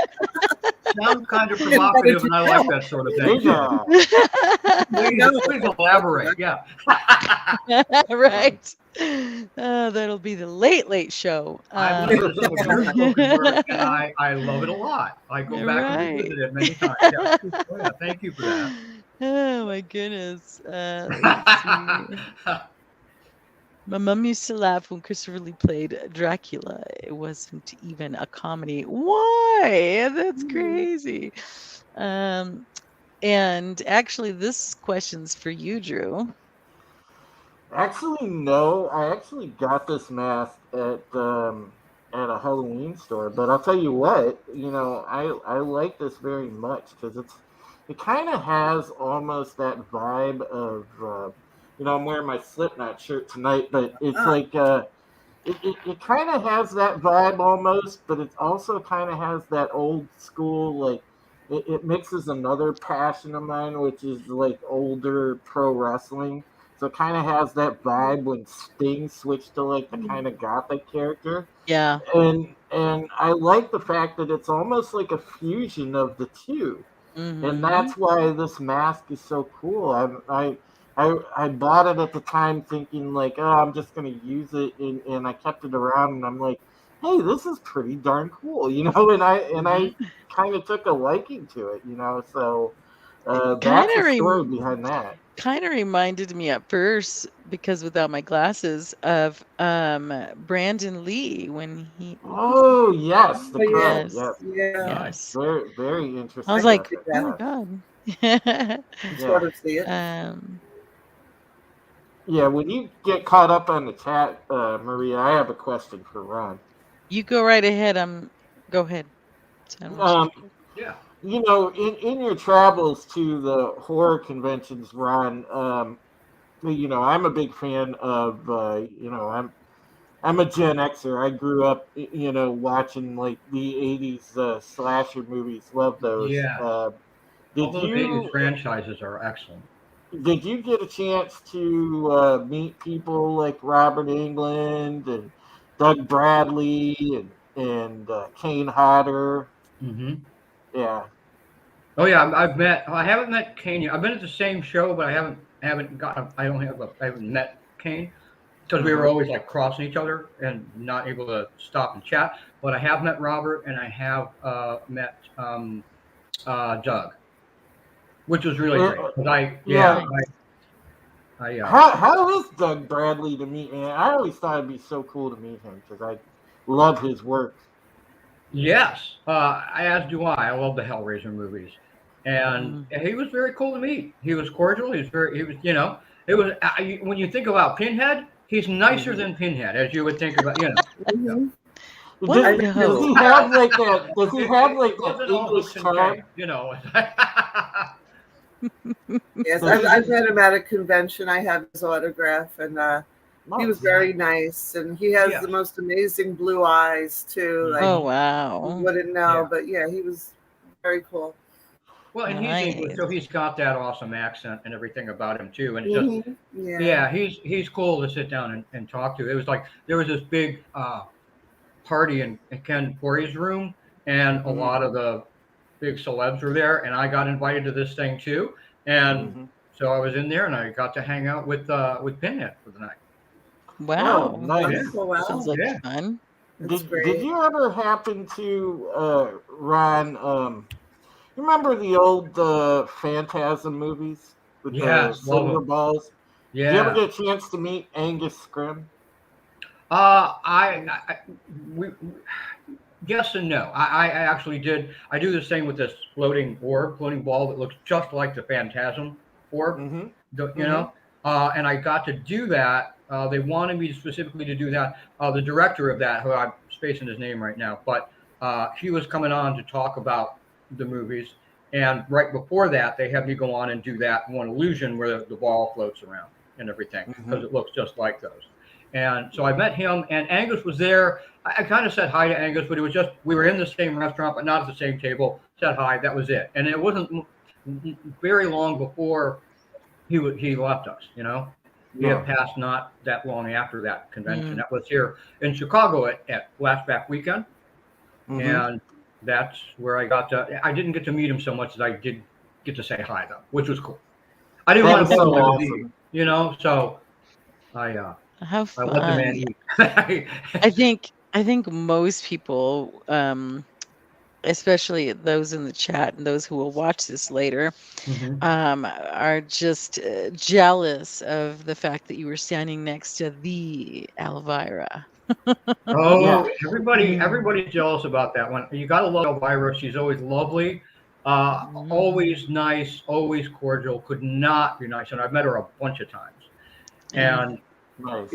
Sounds kind of provocative, and I like that sort of thing. Yeah. Please elaborate. Yeah. Right. That'll be the late show. I've listened to some of your spoken word, and I love it a lot. I go back and revisit it many times. Yeah, thank you for that. Oh my goodness. Let's see. My mom used to laugh when Christopher Lee played Dracula. It wasn't even a comedy. Why? That's crazy. And actually, this question's for you, Drew. Actually, no. I actually got this mask at at a Halloween store. But I'll tell you what, I like this very much because it kind of has almost that vibe of I'm wearing my Slipknot shirt tonight, but it's like it kind of has that vibe almost, but it also kind of has that old school, like it mixes another passion of mine, which is like older pro wrestling. So it kind of has that vibe when Sting switched to like the kind of gothic character, Yeah. and I like the fact that it's almost like a fusion of the two, and Mm-hmm. that's why this mask is so cool. I bought it at the time thinking like, oh, I'm just gonna use it, and I kept it around, and I'm like, hey, this is pretty darn cool, and I Mm-hmm. kind of took a liking to it. So Kind that's the of story behind that. reminded me at first, because without my glasses, of Brandon Lee when he Oh yes, the Oh yeah, Crow. yes, Yes, yeah. Nice. yes. very very I was interesting I can like, see character. oh my that. Yes, God. I yeah. sort of see it. um Yeah, when you get caught up on the chat, Maria, I have a question for Ron. you go right ahead. Go ahead. So I don't want you Um, to go. Yeah. in your travels to the horror conventions, Ron, I'm a big fan of, I'm a Gen Xer. I grew up, watching like the '80s slasher movies. Love those. Yeah. All Did those 80s you franchises are excellent. did you get a chance to meet people like Robert England and Doug Bradley and Kane Hodder? Hmm. Yeah. Oh yeah, I haven't met Kane yet. I've been at the same show, but I haven't got, I haven't met Kane because we were Hmm. always like crossing each other and not able to stop and chat. But I have met Robert and I have met Doug, which was really great. But Yeah. Nice. How is Doug Bradley to meet, man? I always thought it'd be so cool to meet him because I love his work. yes, as do I. I love the Hellraiser movies, and Mm. he was very cool to meet. He was cordial. He was, it was when you think about Pinhead, he's nicer Hmm. than Pinhead, as you would think about. So. Hmm. What? I Does, met does his No. he have like that? Does he have It like that wasn't all English hooks and charm? games. Yes, Does he? I've met him at a convention. I have his autograph, and he was Nice. very nice. And he has Yes. the most amazing blue eyes too. Like Oh Hmm. you wow. wouldn't know, Yeah. but yeah, he was very cool. Well, and he's English, Nice. so he's got that awesome accent and everything about him too. And it's just, Yeah. yeah, he's cool to sit down and talk to. It was like there was this big party in Ken Forey's room, and a Hmm. lot of the big celebs were there, and I got invited to this thing too. And Hmm. so I was in there, and I got to hang out with Pinhead for the night. Oh, Wow. Yeah, nice. Wonderful. Sounds Wow. like yeah, fun. That's Did great. you ever happen to Ron? You remember the old Phantasm movies with the yes, love silver him. balls? Did you ever Yeah. get a chance to meet Angus Scrim? I we yes and no. I actually did. I do this thing with this floating ball that looks just like the Phantasm orb. Mm-hmm. You Mm-hmm. know, and I got to do that. They wanted me specifically to do that. The director of that, who I'm spacing his name right now, but he was coming on to talk about the movies. And right before that, they had me go on and do that one illusion where the ball floats around and everything Mm-hmm. because it looks just like those. And so I met him, and Angus was there. I kind of said hi to Angus, but it was just we were in the same restaurant, but not at the same table. Said hi, that was it. And it wasn't very long before he left us. He had Yeah. passed not that long after that convention. Mm. That was here in Chicago at Flashback Weekend, Mm-hmm. and that's where I got to. I didn't get to meet him so much as I did get to say hi though, which was cool. I didn't That want is to bum so him to leave, awesome. So I How I let the man fun. eat. I think most people, especially those in the chat and those who will watch this later, Mhm. are just jealous of the fact that you were standing next to the Elvira. Oh, Yeah. Mm. everybody's jealous about that one. You gotta love Elvira. She's always lovely, Mhm. always nice, always cordial. Could not be nice, and I've met her a bunch of times. Yeah. And Nice.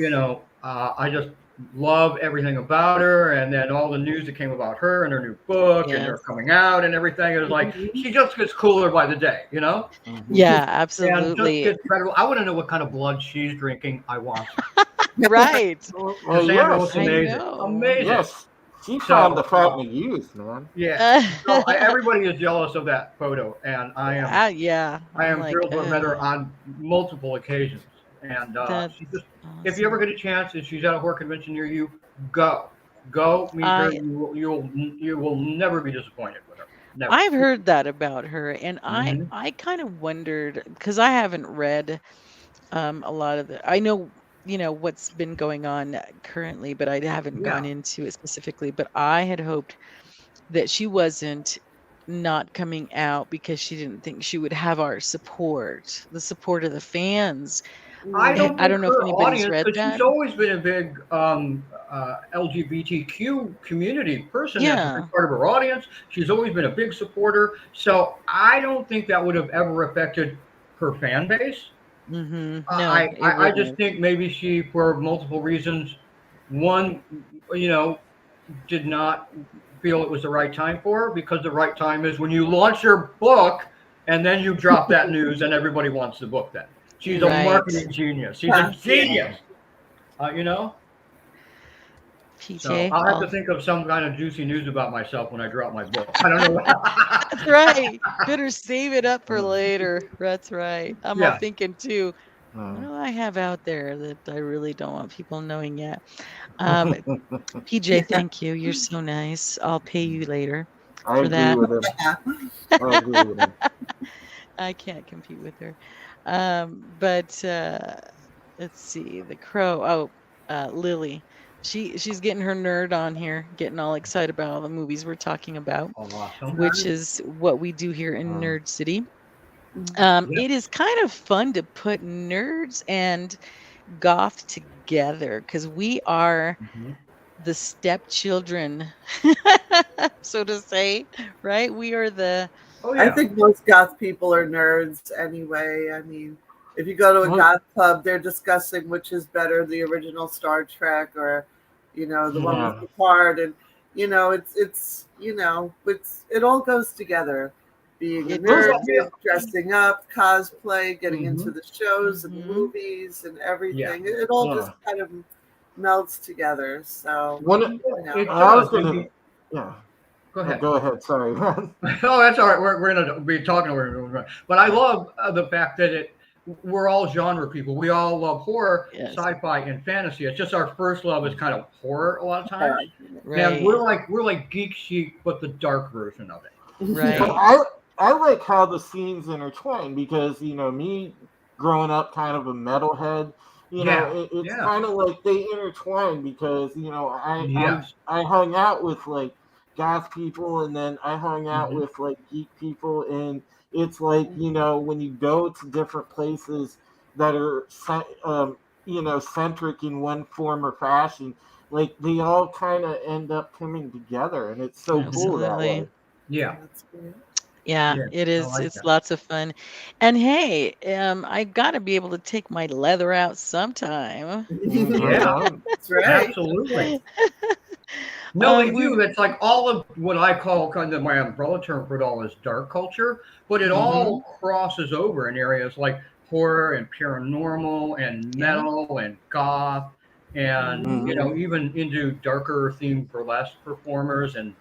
I just love everything about her, and then all the news that came about her and her new book and her Yes. coming out and everything. It was like she just gets cooler by the day, you know, Yeah, and just absolutely. gets better. I want to know what kind of blood she's drinking. I want some. Right. Cassandra Yes, looks I amazing, know. amazing. yes, she found the So fountain of youth, man. yeah, so everybody is jealous of that photo, and Yeah. I I'm am like, thrilled to have met her on multiple occasions. And she that's just, if you ever awesome. get a chance, if she's at a horror convention near you, go, meet her. I You will never be disappointed with her. Never. I've heard that about her, and Hmm. I kind of wondered because I haven't read a lot of the. I know what's been going on currently, but I haven't Yeah, gone into it specifically. But I had hoped that she wasn't not coming out because she didn't think she would have our support, the support of the fans. I don't I think don't know if her anybody's audience, read because she's that. always been a big LGBTQ community person. That's a big Yeah. part of her audience. She's always been a big supporter. So I don't think that would have ever affected her fan base. No, it I just wouldn't. think maybe she, for multiple reasons, one, you know, did not feel it was the right time for her, because the right time is when you launch your book and then you drop that news and everybody wants the book then. She's a Right. marketing genius. She's a genius, you know? So PJ. I'll have to Oh, think of some kind of juicy news about myself when I drop my book. I don't know. that's right. Better save it up for Mm. later. That's right. I'm all Yeah. thinking too. What Mm. do I have out there that I really don't want people knowing yet? Um, PJ, thank you. You're so nice. I'll pay you later I for agree that. with him. I agree with him. I can't compete with her. But let's see. The crow. Oh, Lily. She's getting her nerd on here, getting all excited about all the movies we're talking about, Awesome. which is what we do here in Mm. Nerd City. Yeah. It is kind of fun to put nerds and goth together because we are Mhm. the stepchildren, so to say, right? We are the Oh, I yeah. think most goth people are nerds anyway. I mean, if you go to a Well, goth club, they're discussing which is better, the original Star Trek or, the one with yeah, Picard, and it all goes together. Being a it Well, does. nerd, dressing up, cosplay, getting into hmm the shows and the Hmm. movies and Yeah. everything. It all just yeah. kind of melts together. So, One, you know. It I was does. I gonna, mean, yeah. go Oh, ahead. go ahead. Sorry, man. Oh, that's all right. We're going to be talking over it. But I love the fact that we're all genre people. We all love horror, Yes. sci-fi, and fantasy. It's just our first love is kind of horror a lot of times. And Right. we're like geek chic, but the dark version of it. You But Right. know? I like how the scenes intertwine because me growing up kind of a metalhead, Yeah. it's Yeah. kind of like they intertwine because Yes. I hung out with like goth people and then I hung out Hmm. with like geek people and it's like when you go to different places that are centric in one form or fashion, like they all kind of end up coming together and it's so Hmm. cool that Absolutely. way. Yeah. That's great. Yeah, Yeah. it I is. like It's that. lots of fun. And hey, I got to be able to take my leather out sometime. Right Yeah. on. That's right. Absolutely. No, they We do. That's like all of what I call kind of my umbrella term for it all is dark culture, but it Mhm. all crosses over in areas like horror and paranormal and Yeah. metal and goth and Mhm. Mhm. even into darker themed burlesque performers I and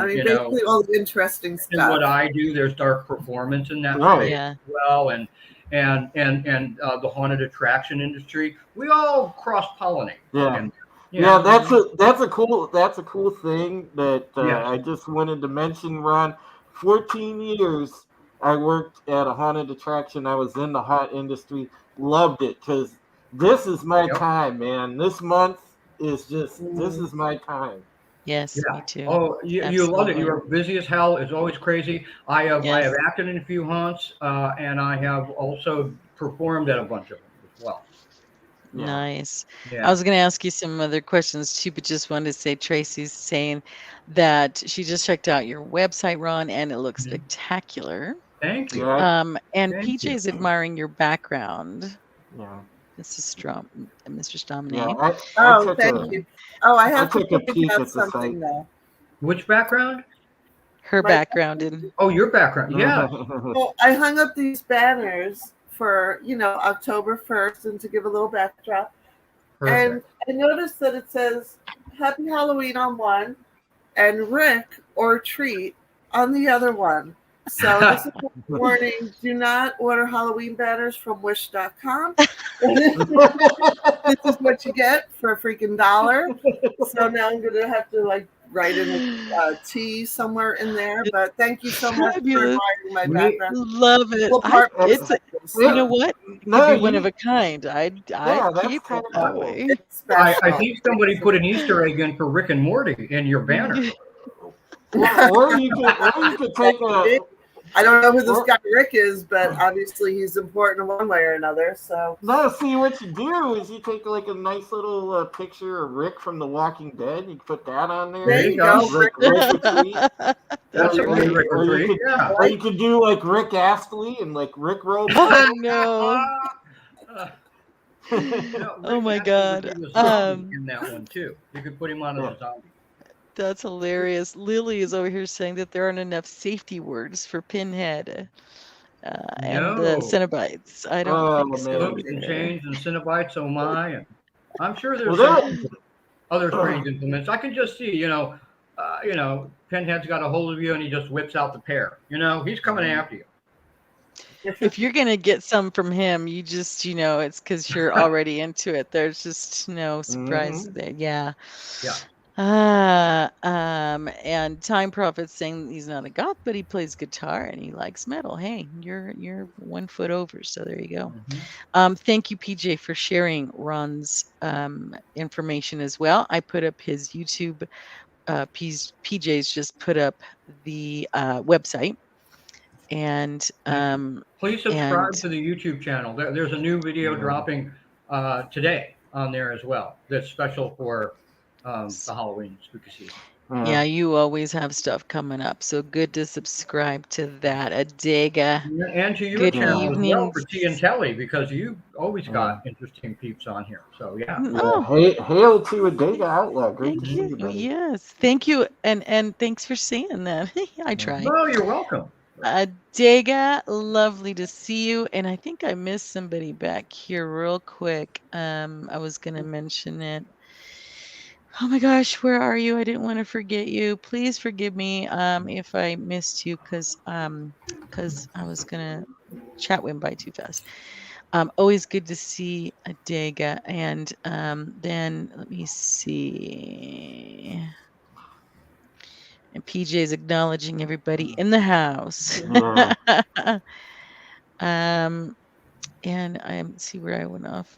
mean, basically all the interesting in what stuff. I do, there's dark performance in that Right. space Yeah. as well, and the haunted attraction industry. We all cross pollinate, Yeah. and Yeah, yeah, that's Mhm. a cool thing that yes, I just wanted to mention, Ron. 14 years I worked at a haunted attraction. I was in the haunt industry. Loved it because this is my yep. time, man. This month is this Mm. is my time. Yes, Yeah. me too. Oh, you love it. Absolutely. You're busy as hell. It's always crazy. I have Yes. acted in a few haunts, and I have also performed at a bunch of them as well. Yeah. Nice. I Yeah. was going to ask you some other questions too, but just wanted to say Tracy's saying that she just checked out your website, Ron, and it looks Mhm. spectacular. Thank you. Yeah. And Thank you. PJ's admiring your background. Yeah. Mistress Yeah, Dominae. I Oh, took thank a you. Oh, I I have to took a point peek out at the site. something though. Which background? Her My background in Oh, your background. Yeah. Well, I hung up these banners for, October 1st and to give a little backdrop. And Perfect. I noticed that it says Happy Halloween on one and Rick or treat on the other one. So this is a warning. Do not order Halloween banners from wish.com. This is what you get for a freaking $1. So now I'm going to have to write in a T somewhere in there. But thank you so much for fabulous. admiring my We background. Love it. Well, part It's you know what? It could No, be one of you. a kind. I'd Yeah, that's keep it kind of that cool. way. it's I special. think somebody put an Easter egg in for Rick and Morty in your banner. Or you could take a. I don't know who this Or- guy Rick is, but obviously he's important one way or another. So No, see what you do is you take like a nice little picture of Rick from The Walking Dead. You put that on there. there you you go. go. Rick or treat. That's a Or good you- Rick or or you treat. could- Yeah. Or you could do like Rick Astley and like Rick Roll. Oh no. No, Oh Rick my Astley God. would be the zombie in that one too. You could put him on as a zombie. That's hilarious. Lily is over here saying that there aren't enough safety words for Pinhead and the No. Cenobites. I don't Oh, think so man. Hooks and either. chains and Cenobites, oh my. And I'm sure there's Well, some other strange implements. I can just see, Pinhead's got a hold of you and he just whips out the pear. He's coming after you. If you're gonna get some from him, you just, it's because you're already into it. There's just no surprise there. Yeah. Yeah. And Time Prophet's saying he's not a goth, but he plays guitar and he likes metal. Hey, you're 1 foot over, so there you go. Thank you, PJ, for sharing Ron's information as well. I put up his YouTube. PJ's just put up the website, and Please subscribe and to the YouTube channel. There's a new video dropping today on there as well. That's special for the Halloween spooky season. yeah, you always have stuff coming up, so good to subscribe to that. Adega. And to your Good channel as well evening. for T and Telly, because you always got interesting peeps on here. So yeah. Oh, Hail to a data outlet. Great thank to see you. you, buddy. Yes, thank you, and thanks for saying that. I tried. Oh, you're welcome. Adega, lovely to see you. And I think I missed somebody back here real quick. I was gonna mention it. Oh my gosh, where are you? I didn't want to forget you. Please forgive me if I missed you because I was gonna chat went by too fast. Always good to see Adega. And then let me see. And PJ's acknowledging everybody in the house. Yeah. And I see where I went off.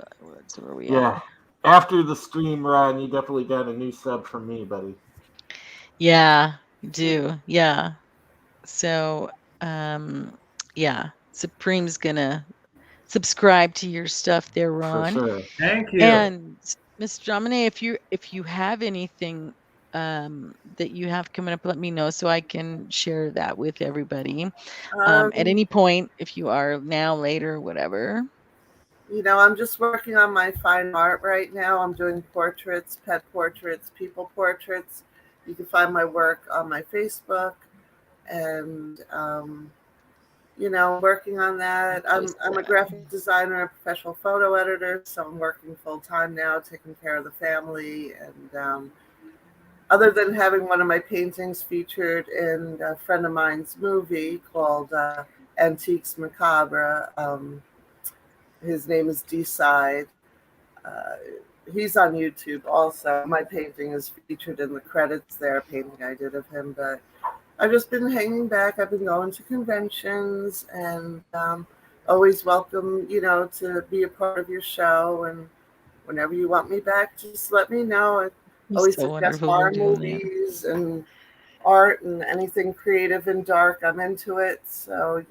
Where we Yeah. at? After the stream run, you definitely got a new sub from me, buddy. Yeah, you do. Yeah. So, yeah, Supreme's gonna subscribe to your stuff there, Ron. For sure. Thank you. And Miss Domine, if you have anything that you have coming up, let me know so I can share that with everybody. At any point, if you are now, later, whatever. I'm just working on my fine art right now. I'm doing portraits, pet portraits, people portraits. You can find my work on my Facebook, and working on that. I'm a graphic designer, a professional photo editor, so I'm working full time now, taking care of the family. And other than having one of my paintings featured in a friend of mine's movie called Antiques Macabre. His name is D-Side. He's on YouTube also. My painting is featured in the credits there, a painting I did of him. But I've just been hanging back. I've been going to conventions and always welcome, to be a part of your show. And whenever you want me back, just let me know. I always So suggest wonderful you're horror doing that. movies and art and anything creative and dark. I'm into it. So,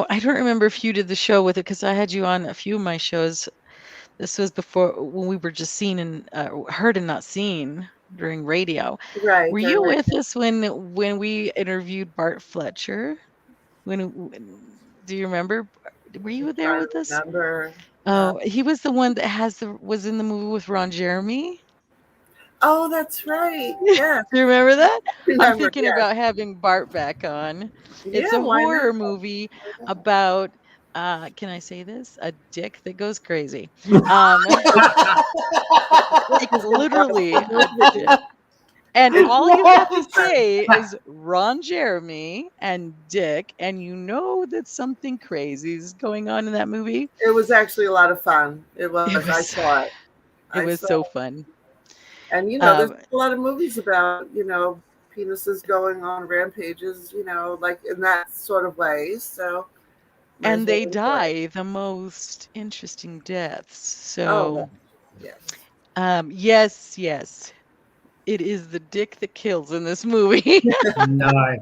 I don't remember if you did the show with it because I had you on a few of my shows. This was before when we were just seen and heard and not seen during radio. Right. Were you with us when we interviewed Bart Fletcher? Do you remember? Were you there with us? Remember. Oh, he was the one that was in the movie with Ron Jeremy. Oh, that's right. Do Yeah, you remember that? I'm remember? thinking Yeah, about having Bart back on. It's yeah. a Why not? horror movie about can I say this? A dick that goes crazy. Like literally a dick. And It, all you have to What? say is Ron Jeremy and Dick, and you know that something crazy is going on in that movie. it was actually a lot of fun. It was. It I was saw it. it I was saw so it. fun. And there's Um, a lot of movies about penises going on rampages. Like in that sort of way. So might as and well they enjoy it. die the most interesting deaths. Oh, well, So, yes. yes, yes, it is the dick that kills in this movie. Nice.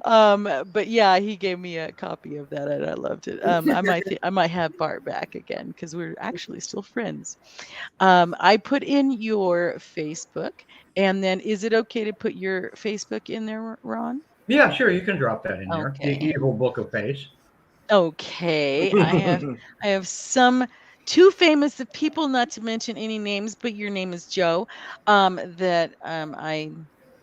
But yeah, he gave me a copy of that and I loved it. I might have Bart back again because we're actually still friends. I put in your Facebook, and then is it okay to put your Facebook in there, Ron? Yeah, sure. You can drop that in there. The Okay. Evil Book of Face. Okay. I have two famous people, not to mention any names, but your name is Joe, that I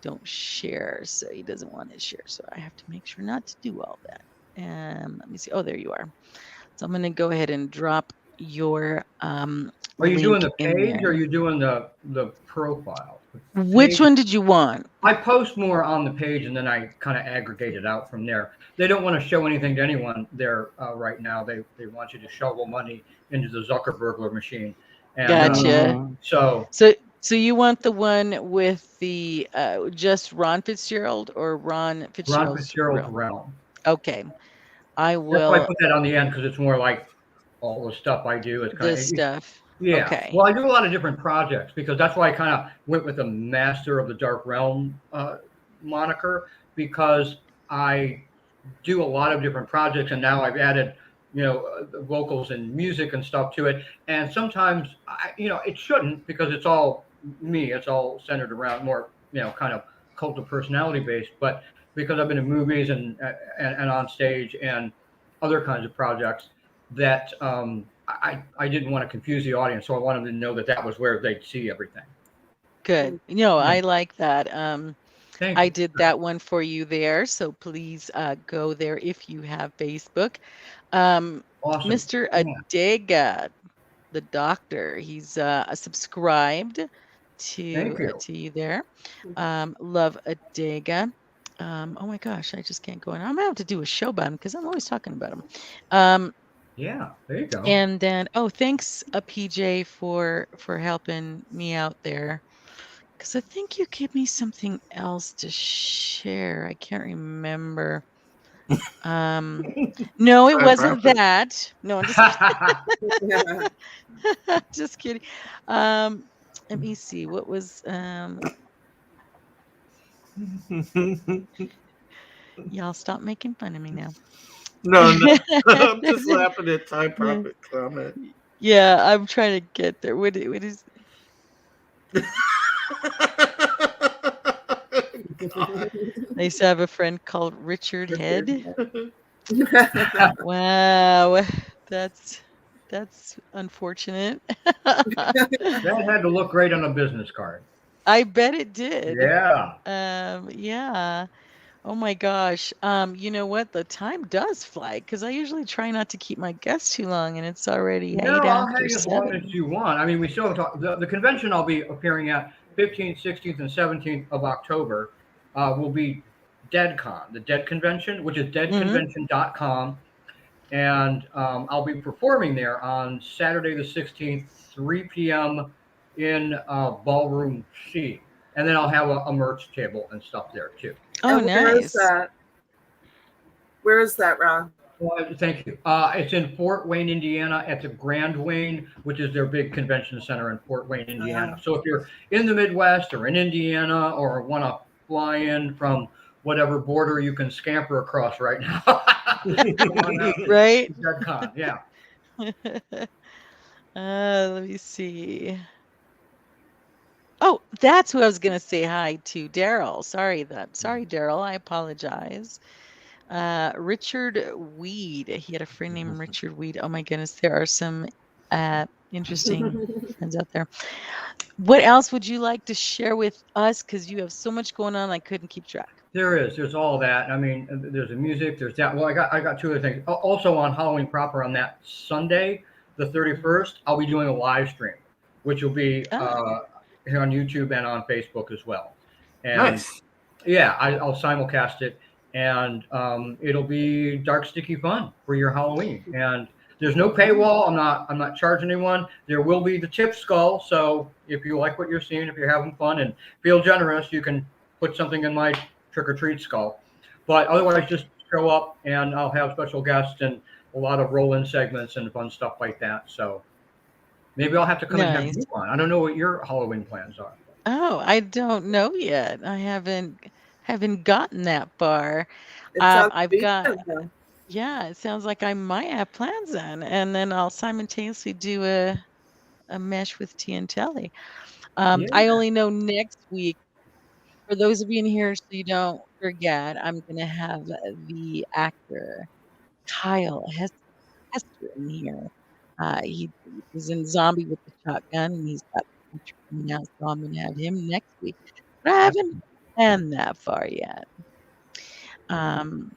don't share, so he doesn't want to share. So I have to make sure not to do all that. Let me see. Oh, there you are. So I'm going to go ahead and drop your Are you doing link the in page or are there. you doing the profile? The Which page, one did you want? I post more on the page and then I kind of aggregate it out from there. They don't want to show anything to anyone there right now. They want you to shovel money into the Zuckerbergler machine, and Gotcha. so So you want the one with the just Ron Fitzgerald or Ron Ron Fitzgerald's Fitzgerald's realm? realm. Okay. I That's why I will put that on the end because it's more like all the stuff I do. It's kind this of stuff. yeah. Okay. Well, I do a lot of different projects because that's why I kind of went with the Master of the Dark Realm moniker because I do a lot of different projects and now I've added the vocals and music and stuff to it. And sometimes it shouldn't because it's all me. It's all centered around more kind of cult of personality based. But because I've been in movies and on stage and other kinds of projects that I didn't want to confuse the audience, so I wanted them to know that that was where they'd see everything. Good. Yeah. I like that. Thank I you. did that one for you there. So please go there if you have Facebook. Awesome. Mr. Yeah. Adega, the doctor, he's subscribed Thank you. to you there. Love Adega. Oh my gosh, I just can't go in. I'm gonna have to do a show about him because I'm always talking about him. Yeah. There you go. And then thanks PJ for helping me out there. Because I think you gave me something else to share. I can't remember. No, it wasn't that. No, I'm just Yeah. just kidding. Let me see. What was y'all stop making fun of me now. No, I'm just laughing at Ty Prophet comment. Yeah, I'm trying to get there. What is God. I used to have a friend called Richard Head. Wow, that's unfortunate. That had to look great on a business card. I bet it did. Yeah. Yeah. Oh my gosh. You know what? The time does fly because I usually try not to keep my guests too long, and it's already No, 8 I'll after hang as long 7. as you want. I mean, we still have the convention I'll be appearing at 15th, 16th, and 17th of October will be DeadCon, the Dead Convention, which is deadconvention.com. And I'll be performing there on Saturday the 16th, 3 p.m. in Ballroom C. And then I'll have a merch table and stuff there too. Oh, And where is nice. that? Where is that, Ron? Well, thank you. It's in Fort Wayne, Indiana, at the Grand Wayne, which is their big convention center in Fort Wayne, Indiana. So if you're in the Midwest or in Indiana or want to fly in from whatever border you can scamper across right now, Right? DeadCon, yeah. Let me see. Oh, that's who I was gonna say hi to, Daryl. Sorry, Daryl. I apologize. Richard Weed. He had a friend named Richard Weed. Oh my goodness, there are some Interesting friends out there. What else would you like to share with us? Because you have so much going on, I couldn't keep track. There's all that. I mean, there's the music, there's that. Well, I got two other things. Also on Halloween proper on that Sunday, the 31st, I'll be doing a live stream, which will be Ah, here on YouTube and on Facebook as well. And Nice. yeah, I'll simulcast it, and it'll be dark, sticky fun for your Halloween. And there's no paywall. I'm not charging anyone. There will be the tip skull. So if you like what you're seeing, if you're having fun and feel generous, you can put something in my trick or treat skull. But otherwise, just show up, and I'll have special guests and a lot of roll-in segments and fun stuff like that. So maybe I'll have to come and have nice. you on. I don't know what your Halloween plans are. Oh, I don't know yet. I haven't gotten that far. It's on the I've got weekend, though. Yeah, it sounds like I might have plans then, and then I'll simultaneously do a mesh with Tea and Telly. Yeah. I only know next week. For those of you in here, so you don't forget, I'm gonna have the actor Kyle Hester in here. He was in Zombie with the Shotgun, and he's got a feature coming out, so I'm gonna have him next week. But I haven't planned that far yet. Um,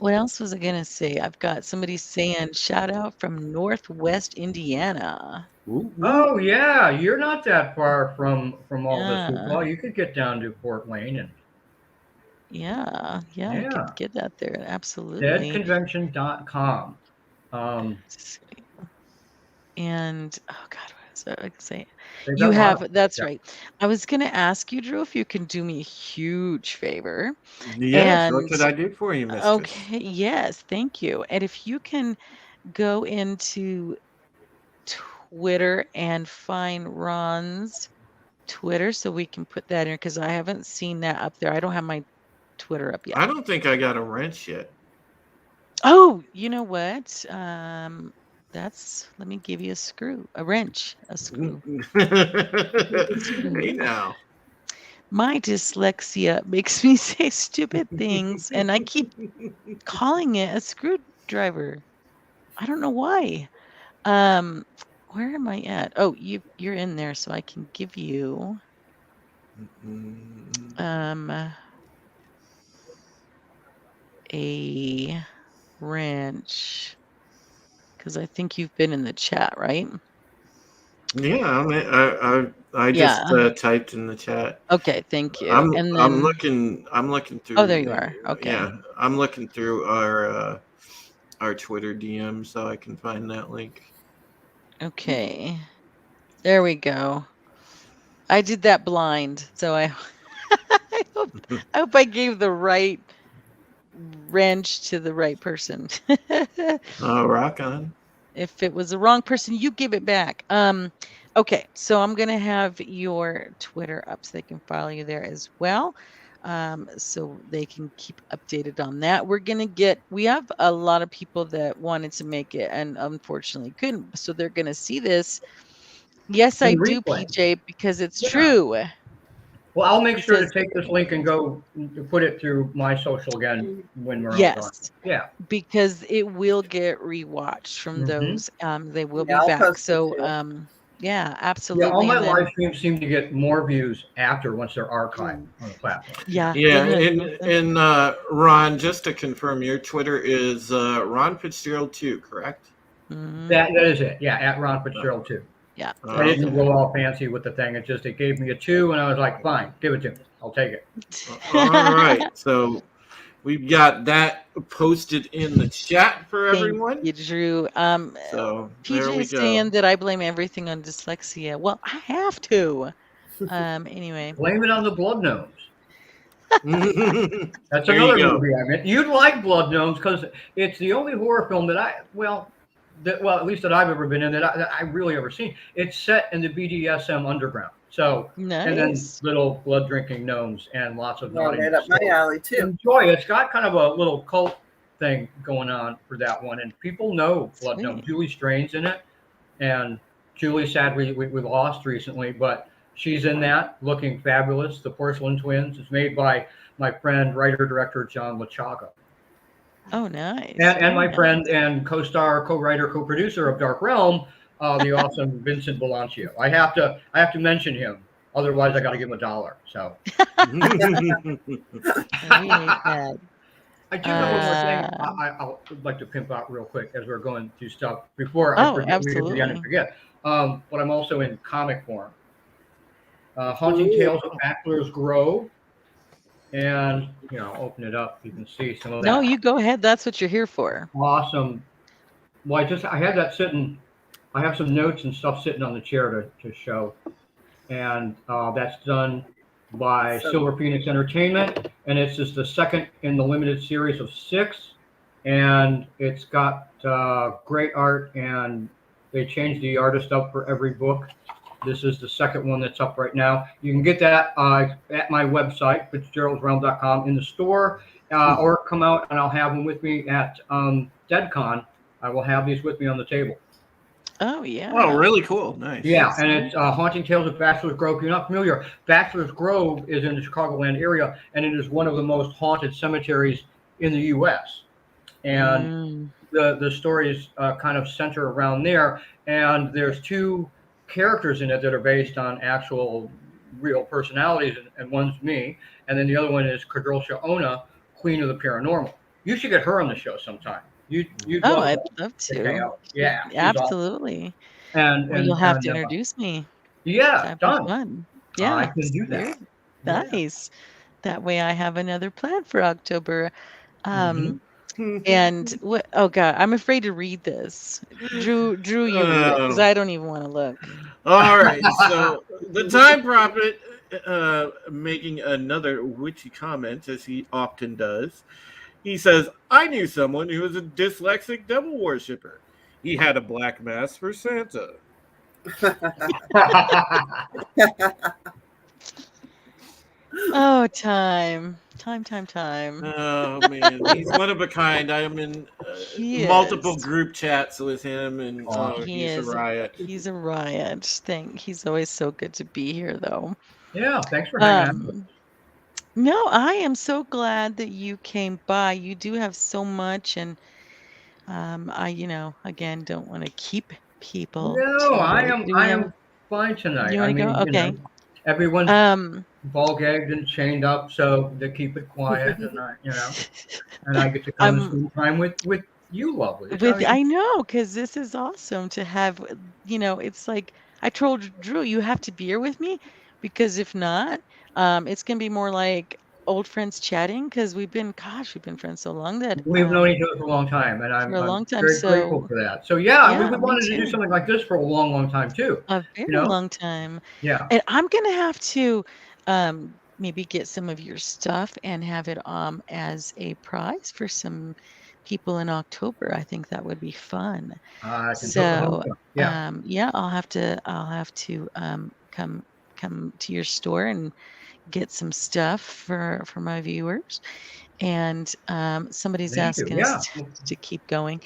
what else was I gonna say? I've got somebody saying shout out from Northwest Indiana. Ooh, ooh. Oh yeah, you're not that far from all this Yeah, hoopla. You could get down to Fort Wayne and yeah, I yeah, could get that there. Absolutely. deadconvention.com. Let's see. And oh God, what was I gonna say? They've You got a lot of have, that's yeah. right. I was gonna ask you, Drew, if you can do me a huge favor. Yes, what And could I do for you, Mistress? okay, yes, thank you. And if you can go into Twitter and find Ron's Twitter so we can put that in because I haven't seen that up there. I don't have my Twitter up yet. I don't think I got a wrench yet. Oh, you know what? Let me give you a wrench, a screw. Hey now. My dyslexia makes me say stupid things, and I keep calling it a screwdriver. I don't know why. Where am I at? Oh, you're in there, so I can give you a wrench because I think you've been in the chat, right? Yeah, I mean, I just Yeah. typed in the chat. Okay, thank you. I'm And I'm then looking through. oh, there you are. Okay. Yeah, I'm looking through our Twitter DM so I can find that link. Okay. There we go. I did that blind, so I hope I gave the right wrench to the right person. Oh, rock on. If it was the wrong person, you give it back. Okay, so I'm gonna have your Twitter up so they can follow you there as well. So they can keep updated on that. We have a lot of people that wanted to make it and unfortunately couldn't. So they're gonna see this. Yes, I In do, replay. PJ, because it's Yeah. true. Well, I'll make sure to Because take this link and go to put it through my social again when we're on. yes, Yeah. because it will get rewatched from Mhm. those. They will be Yeah, I'll back. post it So too. yeah, Yeah, all absolutely. my And then live streams seem to get more views after once they're archived on the platform. yeah, Yeah, isn't it? and Ron, just to confirm, your Twitter is Ron Fitzgerald 2, correct? Mhm. That is it. Yeah, at Ron Fitzgerald too. Yeah. I didn't go all fancy with the thing. It gave me a 2, and I was like, fine, give it to me. I'll take it. All right, so we've got that posted in the chat for everyone. Thank you, Drew. So there PJ we is saying go. that I blame everything on dyslexia. Well, I have to. Anyway. Blame it on the Blood Gnomes. That's There you another go. movie I meant. You'd like Blood Gnomes because it's the only horror film that at least that I've ever been in that I really ever seen. It's set in the BDSM underground. So and then Nice. little blood drinking gnomes and lots of Well, naughty. right up my alley too. Enjoy it. It's got kind of a little cult thing going on for that one, and people know Blood Sweet. Gnome. Julie Strain's in it, and Julie sadly we lost recently, but she's in that, looking fabulous. The Porcelain Twins. It's made by my friend, writer-director John LaChaga. Oh, nice. And my Very friend nice. and co-star, co-writer, co-producer of Dark Realm, the awesome Vincent Belancio. I have to mention him. Otherwise, I got to give him $1. So We hate that. I do got one more thing Uh, I would like to pimp out real quick as we're going through stuff before I forget. We get to the end and absolutely. forget. But I'm also in comic form. Haunting Ooh. Tales of Bachelor's Grove, and I'll open it up. You can see some of No, that you go ahead. That's what you're here for. awesome. Well, I had that sitting. I have some notes and stuff sitting on the chair to show, and that's done by So Silver Phoenix Entertainment, and it's just the second in the limited series of 6, and it's got great art, and they change the artist up for every book. This is the second one that's up right now. You can get that at my website, fitzgeraldsrealm.com, in the store, or come out and I'll have them with me at DeadCon. I will have these with me on the table. Oh yeah. Oh, really cool. Nice. Yeah, and it's Haunting Tales of Bachelor's Grove. If you're not familiar, Bachelor's Grove is in the Chicagoland area, and it is one of the most haunted cemeteries in the U.S. And Mm. the stories kind of center around there. And there's 2 characters in it that are based on actual real personalities, and one's me, and then the other one is Kadrolsha Ona, Queen of the Paranormal. You should get her on the show sometime. You'd Oh, love I'd that. love Check her to. out. Yeah, she's awesome. Absolutely. And Well, you'll have and to introduce me. yeah, That'd be done. fun. I Yeah, can do that. spirit. Yeah. Nice. That way I have another plan for October. Mm-hmm. And what? Oh God, I'm afraid to read this. Drew, you read it because Oh. I don't even want to look. All right. So the time prophet making another witchy comment, as he often does. He says, I knew someone who was a dyslexic devil worshiper. He had a black mass for Santa. Oh, time. Oh, man. He's one of a kind. I am in He multiple is. group chats with him, and Awesome. He he's a is. riot. He's a riot. He's always so good to be here, though. Yeah, thanks for hanging out with us. No, I am so glad that you came by. You do have so much, and I, again, don't want to keep people No, too I late. am Do we have? am fine tonight. You I want to go? mean, Okay. everyone's Um, ball gagged and chained up, so they keep it quiet, and I get to come and I'm spend time with you, lovely. I mean, I know, because this is awesome to have. It's like I told Drew, you have to be here with me, because if not, it's gonna be more like old friends chatting, because we've been friends so long that we've known each other for a long time, and for a I'm long time. very grateful So for that. So yeah, we yeah, me wanted to do too. something like this for a long, long time too. A You very know? long time. Yeah. And I'm gonna have to maybe get some of your stuff and have it as a prize for some people in October. I think that would be fun. I can totally hope So so. Yeah. yeah, I'll have to come to your store and get some stuff for my viewers. And somebody's Thank you. asking Yeah. us to keep going.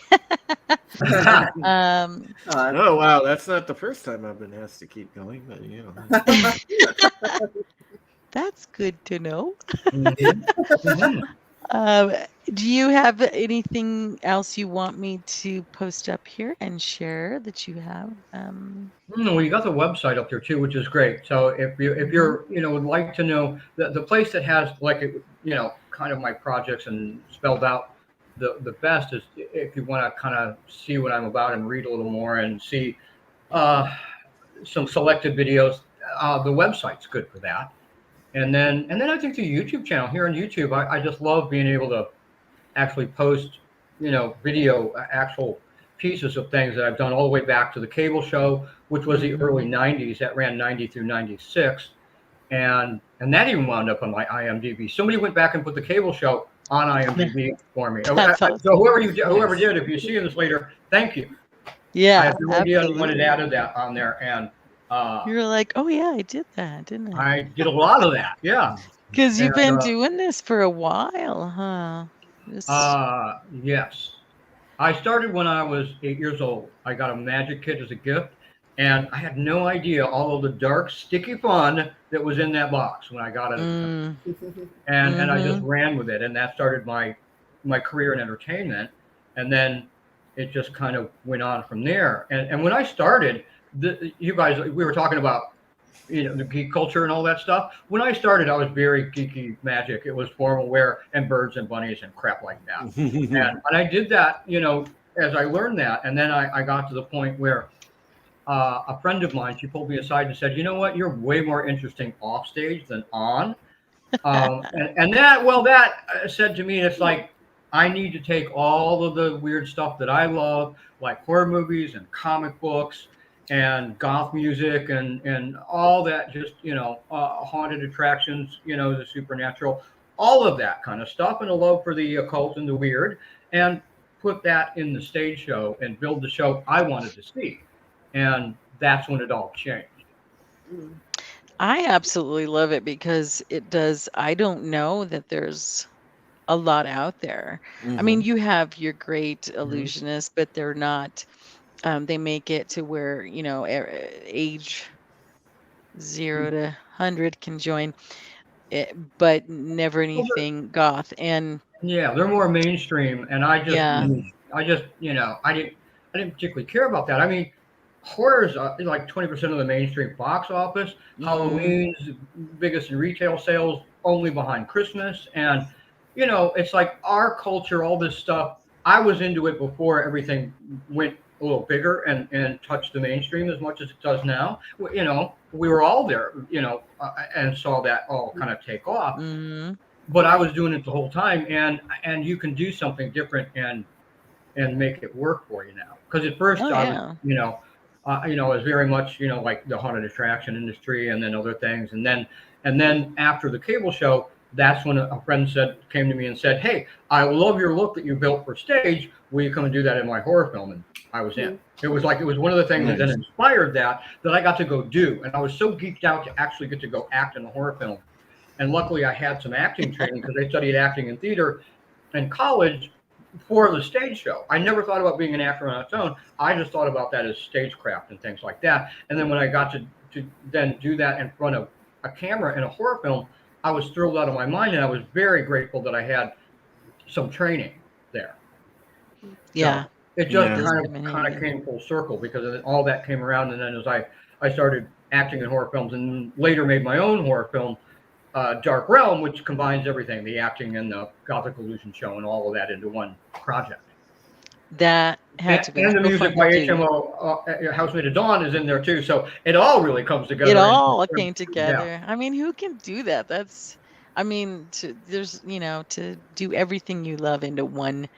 um, Oh, wow. That's not the first time I've been asked to keep going, but that's good to know. Mhm. Mhm. Do you have anything else you want me to post up here and share that you have? Well, you got the website up there too, which is great. So if you're would like to know the place that has kind of my projects and spelled out the best is if you want to kind of see what I'm about and read a little more and see some selected videos. The website's good for that. And then I think the YouTube channel here on YouTube, I just love being able to actually post video actual pieces of things that I've done all the way back to the cable show, which was the early 90s, that ran 90 through 96. And that even wound up on my IMDb. Somebody went back and put the cable show on IMDb for me. That's awesome. So whoever did, if you see this later, thank you. I Yeah, had no idea anyone had absolutely. added that on there, and You were like, oh yeah, I did that, didn't I? I did a lot of that. Yeah. Because you've And, been doing this for a while, huh? Yes. I started when I was 8 years old. I got a magic kit as a gift, and I had no idea all of the dark, sticky fun that was in that box when I got it. Mm, And I just ran with it, and that started my career in entertainment. And then it just kind of went on from there. And when I started, you guys, we were talking about the geek culture and all that stuff. When I started, I was very geeky magic. It was formal wear and birds and bunnies and crap like that. And I did that, as I learned that, and then I got to the point where a friend of mine, she pulled me aside and said, "You know what? You're way more interesting off stage than on." And that said to me, it's like I need to take all of the weird stuff that I love, like horror movies and comic books and goth music and all that, just haunted attractions, the supernatural, all of that kind of stuff, and a love for the occult and the weird, and put that in the stage show and build the show I wanted to see. And that's when it all changed. I absolutely love it because it does. I don't know that there's a lot out there. I mean, you have your great illusionists, but they're not. They make it to where age 0 to 100 can join it, but never anything goth. And Yeah, they're more mainstream, and I just, yeah, I didn't particularly care about that. I mean, horror is like 20% of the mainstream box office. Halloween's biggest in retail sales, only behind Christmas, and it's like our culture, all this stuff. I was into it before everything went a little bigger and touched the mainstream as much as it does now. We were all there, and saw that all kind of take off. But I was doing it the whole time, and you can do something different and make it work for you now. Because at first I was, I was very much, like the haunted attraction industry, and then other things, and then after the cable show, that's when a friend came to me and said, "Hey, I love your look that you built for stage. Will you come and do that in my horror film?" And I was in. It was one of the things that then inspired that I got to go do, and I was so geeked out to actually get to go act in a horror film. And luckily, I had some acting training because I studied acting in theater in college for the stage show. I never thought about being an actor on its own. I just thought about that as stagecraft and things like that. And then when I got to then do that in front of a camera in a horror film, I was thrilled out of my mind, and I was very grateful that I had some training there. yeah. So it just kind of came full circle, because all that came around, and then as I started acting in horror films, and later made my own horror film, Dark Realm, which combines everything, the acting and the Gothic illusion show and all of that into one project. That had to be and the so music fun by to do. HMO Housemaid of Dawn is in there too, so it all really comes together. It all came Yeah. together. I mean, who can do that? To do everything you love into one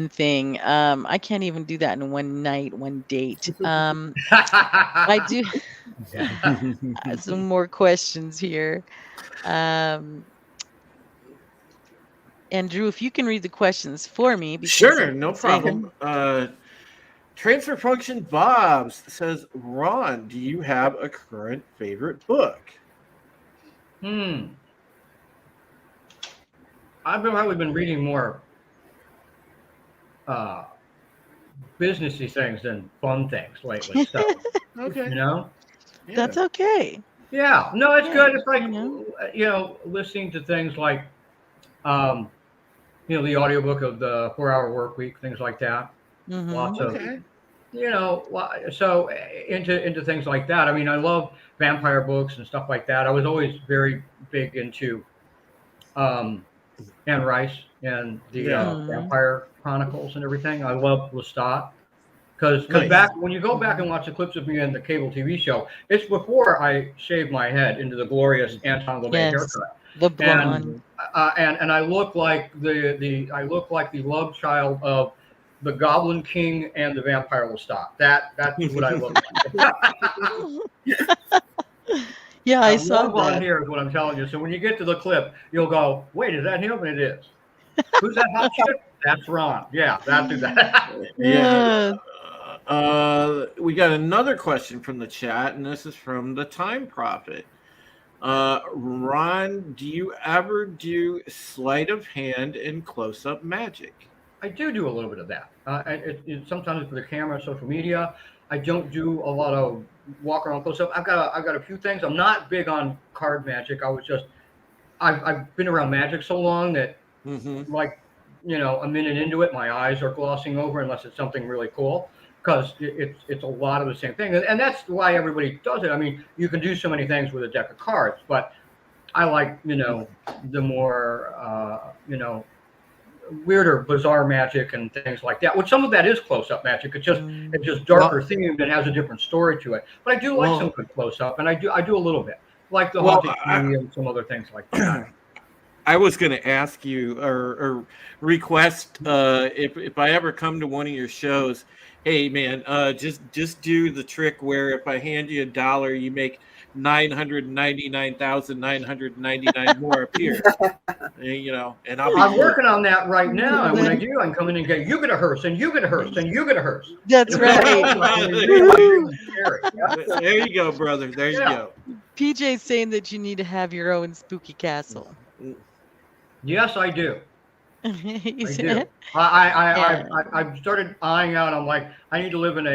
thing. I can't even do that in one night, one date. I do some more questions here. And Drew, if you can read the questions for me, because Sure, I'm no excited. problem. Transfer Function Bobs says, Ron, do you have a current favorite book? I've probably been reading more businessy things than fun things lately. So, Okay. That's okay. Yeah, no, it's Yeah, good. It's like, listening to things like, the audiobook of the 4-Hour Work Week, things like that. Lots of, so into things like that. I mean, I love vampire books and stuff like that. I was always very big into Anne Rice and the Vampire Chronicles and everything. I love Lestat. Because back when you go back and watch the clips of me in the cable TV show, it's before I shaved my head into the glorious Anton LaVey haircut. The blonde. And I look like the love child of the Goblin King and the Vampire Lestat. That's what I look like. Yeah, I saw love blonde that. hair is what I'm telling you. So when you get to the clip, you'll go, "Wait, is that him?" And it is. Who's that hot chick? That's Ron. Yeah, that's who that. Yeah. We got another question from the chat, and this is from the Time Prophet. Ron, do you ever do sleight of hand and close-up magic? I do a little bit of that. Sometimes for the camera, social media. I don't do a lot of walk around close up. I've got a few things. I'm not big on card magic. I've been around magic so long that like a minute into it, my eyes are glossing over unless it's something really cool. Because it's a lot of the same thing, and that's why everybody does it. I mean, you can do so many things with a deck of cards, but I like the more weirder, bizarre magic and things like that. Which some of that is close-up magic. It's just darker themed and has a different story to it. But I do like some good close-up, and I do a little bit like the haunted tree and some other things like that. I was going to ask you or request if I ever come to one of your shows, hey man, just do the trick where if I hand you $1, you make 999,999 more appear. And I'll be I'm working on that right now, and when I do, I can come in and get you get a hearse, and you get a hearse, and you get a hearse. That's right. There you go, brother. There you go. PJ's saying that you need to have your own spooky castle. Yes, I do. I do. I've started eyeing out. I'm like, I need to live in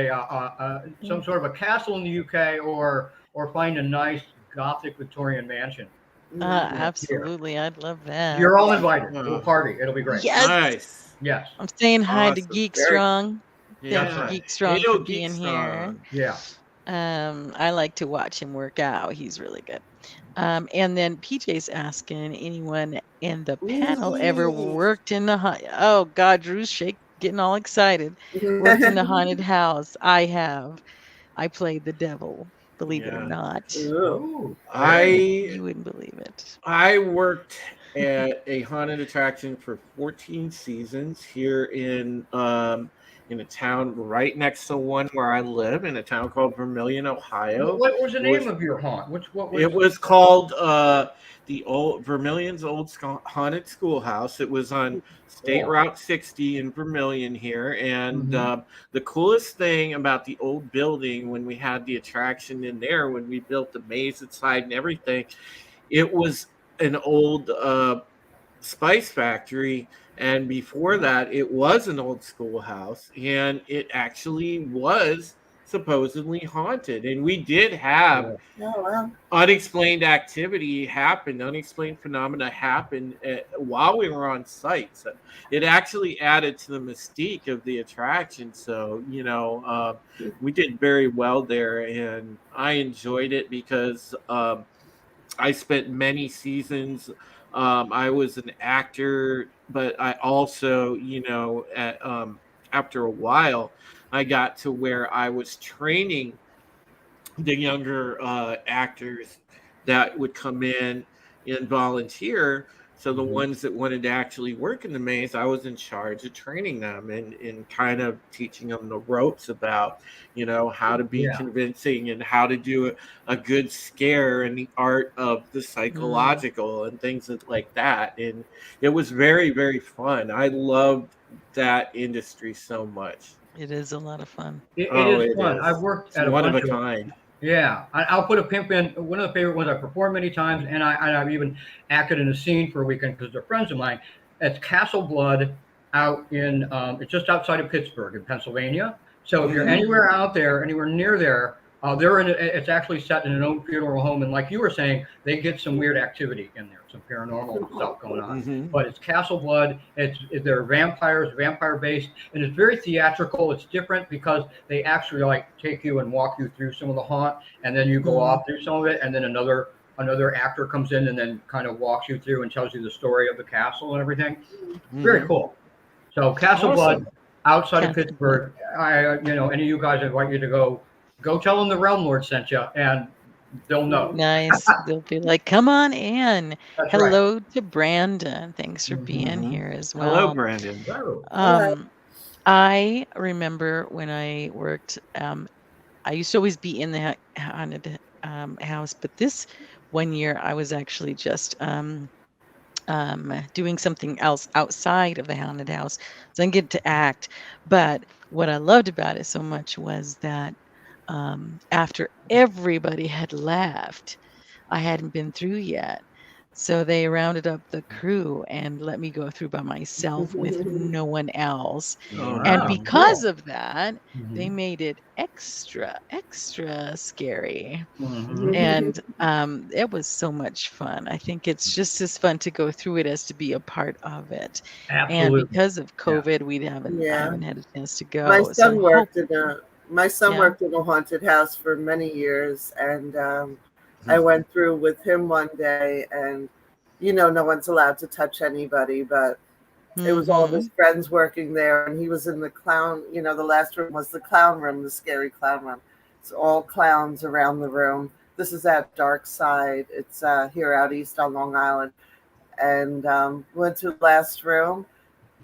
some sort of a castle in the UK, or find a nice Gothic Victorian mansion. Absolutely, I'd love that. You're all invited to a party. It'll be great. Yes. Nice. Yes. I'm saying hi to Awesome. Geek Strong. Yeah. Thank you, Geek Strong, Hello, for being Geek here. Strong. Yeah. I like to watch him work out. He's really good. And then PJ's asking, anyone in the panel ever worked in the oh God, Drew's getting all excited. Worked in the haunted house. I have. I played the devil, believe it or not. Ooh. You wouldn't believe it. I worked at a haunted attraction for 14 seasons here in a town right next to one where I live, in a town called Vermilion, Ohio. What was the name of your haunt? It was called the old Vermilion's old haunted schoolhouse. It was on State Route 60 in Vermilion here, and the coolest thing about the old building, when we had the attraction in there, when we built the maze inside and everything, it was an old spice factory. And before that, it was an old schoolhouse, and it actually was supposedly haunted. And we did have unexplained activity happen, unexplained phenomena happen while we were on site. So it actually added to the mystique of the attraction. So, we did very well there, and I enjoyed it because I spent many seasons. I was an actor, but I also, after a while, I got to where I was training the younger actors that would come in and volunteer. So the ones that wanted to actually work in the maze, I was in charge of training them and kind of teaching them the ropes about, how to be convincing and how to do a good scare and the art of the psychological and things like that. And it was very, very fun. I loved that industry so much. It is a lot of fun. It is fun. I've worked at one a of bunch a kind. Yeah, I'll put a pimp in. One of the favorite ones I performed many times, and I've even acted in a scene for a weekend because they're friends of mine. It's Castle Blood out in it's just outside of Pittsburgh in Pennsylvania. So if you're anywhere out there, anywhere near there, it's actually set in an old funeral home, and like you were saying, they get some weird activity in there, some paranormal stuff going on. But it's Castle Blood. They're vampires, vampire based, and it's very theatrical. It's different because they actually take you and walk you through some of the haunt, and then you go off through some of it, and then another actor comes in and then kind of walks you through and tells you the story of the castle and everything. Very cool. So Castle Blood outside of Pittsburgh. Any of you guys, I invite you to go tell them the Realm Lord sent you, and they'll know. Nice. They'll be like, come on in. That's Hello to Brandon. Thanks for being here as well. Hello, Brandon. I remember when I worked, I used to always be in the haunted house, but this one year I was actually just doing something else outside of the haunted house. So I didn't get to act. But what I loved about it so much was that after everybody had left, I hadn't been through yet. So they rounded up the crew and let me go through by myself with no one else. Oh, And Wow, because cool. of that, they Mhm. made it extra scary. Mhm. And it was so much fun. I think it's just as fun to go through it as to be a part of it. And Absolutely. because of Yeah. COVID, I Yeah. haven't had a chance to My go. So I'm son hope, worked in a my son yeah. worked in a haunted house for many years, and I went through with him one day, and no one's allowed to touch anybody, but it was all of his Mm-hmm. friends working there, and he was in the clown. The last room was the clown room, the scary clown room. It's all clowns around the room. This is at Dark Side. It's here out east on Long Island, and went to the last room,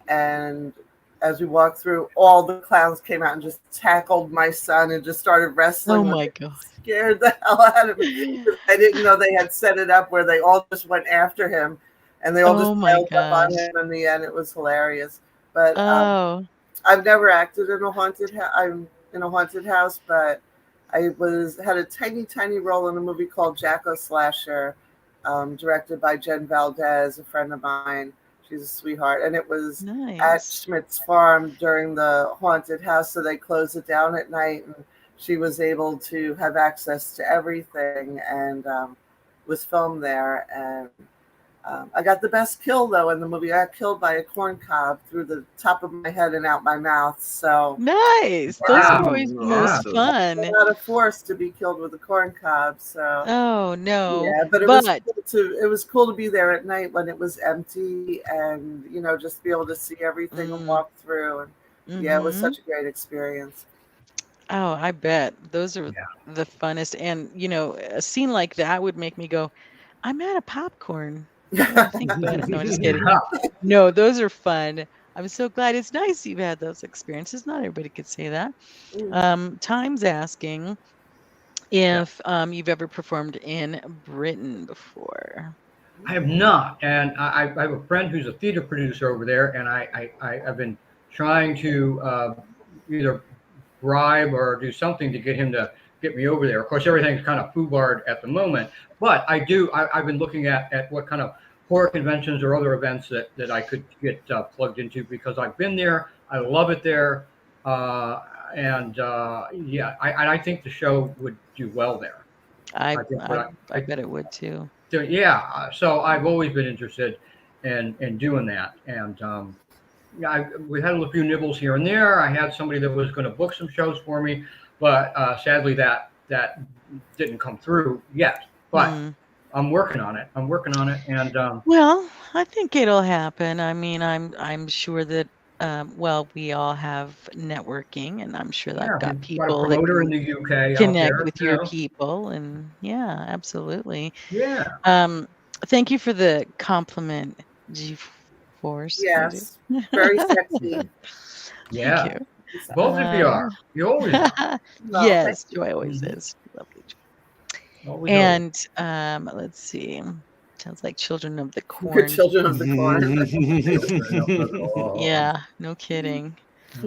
and as we walked through, all the clowns came out and just tackled my son and just started Oh wrestling with my him. God. Scared the hell out of me because I didn't know they had set it up where they all just went after him, and they all just Oh my piled up on gosh. him. In the end, it was hilarious. But Oh, I've never acted in a haunted. I'm in a haunted house, but I had a tiny role in a movie called Jacko Slasher, directed by Jen Valdez, a friend of mine. She's a sweetheart, and it was at nice. Schmidt's farm during the haunted house, so they closed it down at night, and she was able to have access to everything, and was filmed there. And I got the best kill though in the movie. I got killed by a corn cob through the top of my head and out my mouth. So Nice. Those are Wow. always the Yeah. most awesome. a fun. lot of force to be killed with a corn cob. So Oh no. yeah, but But it was cool to be there at night when it was empty, and just be able to see everything and mm, walk through. And yeah, it was mm-hmm. such a great experience. Oh, I bet. Those are Yeah. the funnest. And a scene like that would make me go, I'm out of popcorn. Now I think about it. No, I'm just kidding. Yeah. No, those are fun. I'm so glad. It's nice you've had those experiences. Not everybody could say that. Time's asking Yeah. if you've ever performed in Britain before. I have not, and I have a friend who's a theater producer over there, and I've been trying to either bribe or do something to get him to get me over there. Of course, everything's kind of foobarred at the moment, but I've been looking at what kind of horror conventions or other events that I could get plugged into because I've been there. I love it there, uh, and yeah, I think the show would do well there. I I think I what I bet it would too. so yeah, so I've always been interested in doing that, and yeah, we had a few nibbles here and there. I had somebody that was going to book some shows for me, but sadly that didn't come through yet. But Hmm. I'm working on it. I'm working on it, and Well, I think it'll happen. I mean, I'm sure that well, we all have networking, and I'm sure that yeah, I've if got you've got a people that promoter in can the UK out connect there, with your people, and yeah, absolutely. yeah, Um, Thank you for the compliment, G-Force. What is Yes, very it? sexy. Thank yeah. you. Both of you Uh, are. You always are. Well, thank yes, Joy always Mhm. is. Lovely Joy. Always, always. And let's see. Sounds like Children of the you. Good Corn. children of the corn. Yeah, no kidding.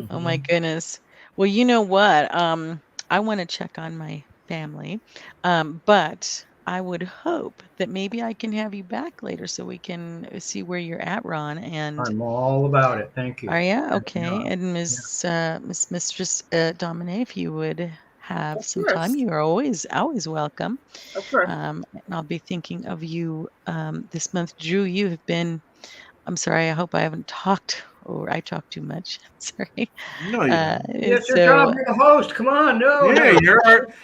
Oh my Mhm. goodness. Well, you know what? I want to check on my family. But I would hope that maybe I can have you back later so we can see where you're at, Ron. And I'm all about it. Thank you. are you Thank you. okay? And Yeah. Miss Mistress Dominae, if you would have Of some time, course, you are always welcome. of course. And I'll be thinking of you this month. Drew, you have been. I'm sorry. I hope I haven't talked or I talked too much. Sorry. No, you haven't. And It's your job. so You're the host. Come on. No, Yeah, no. Here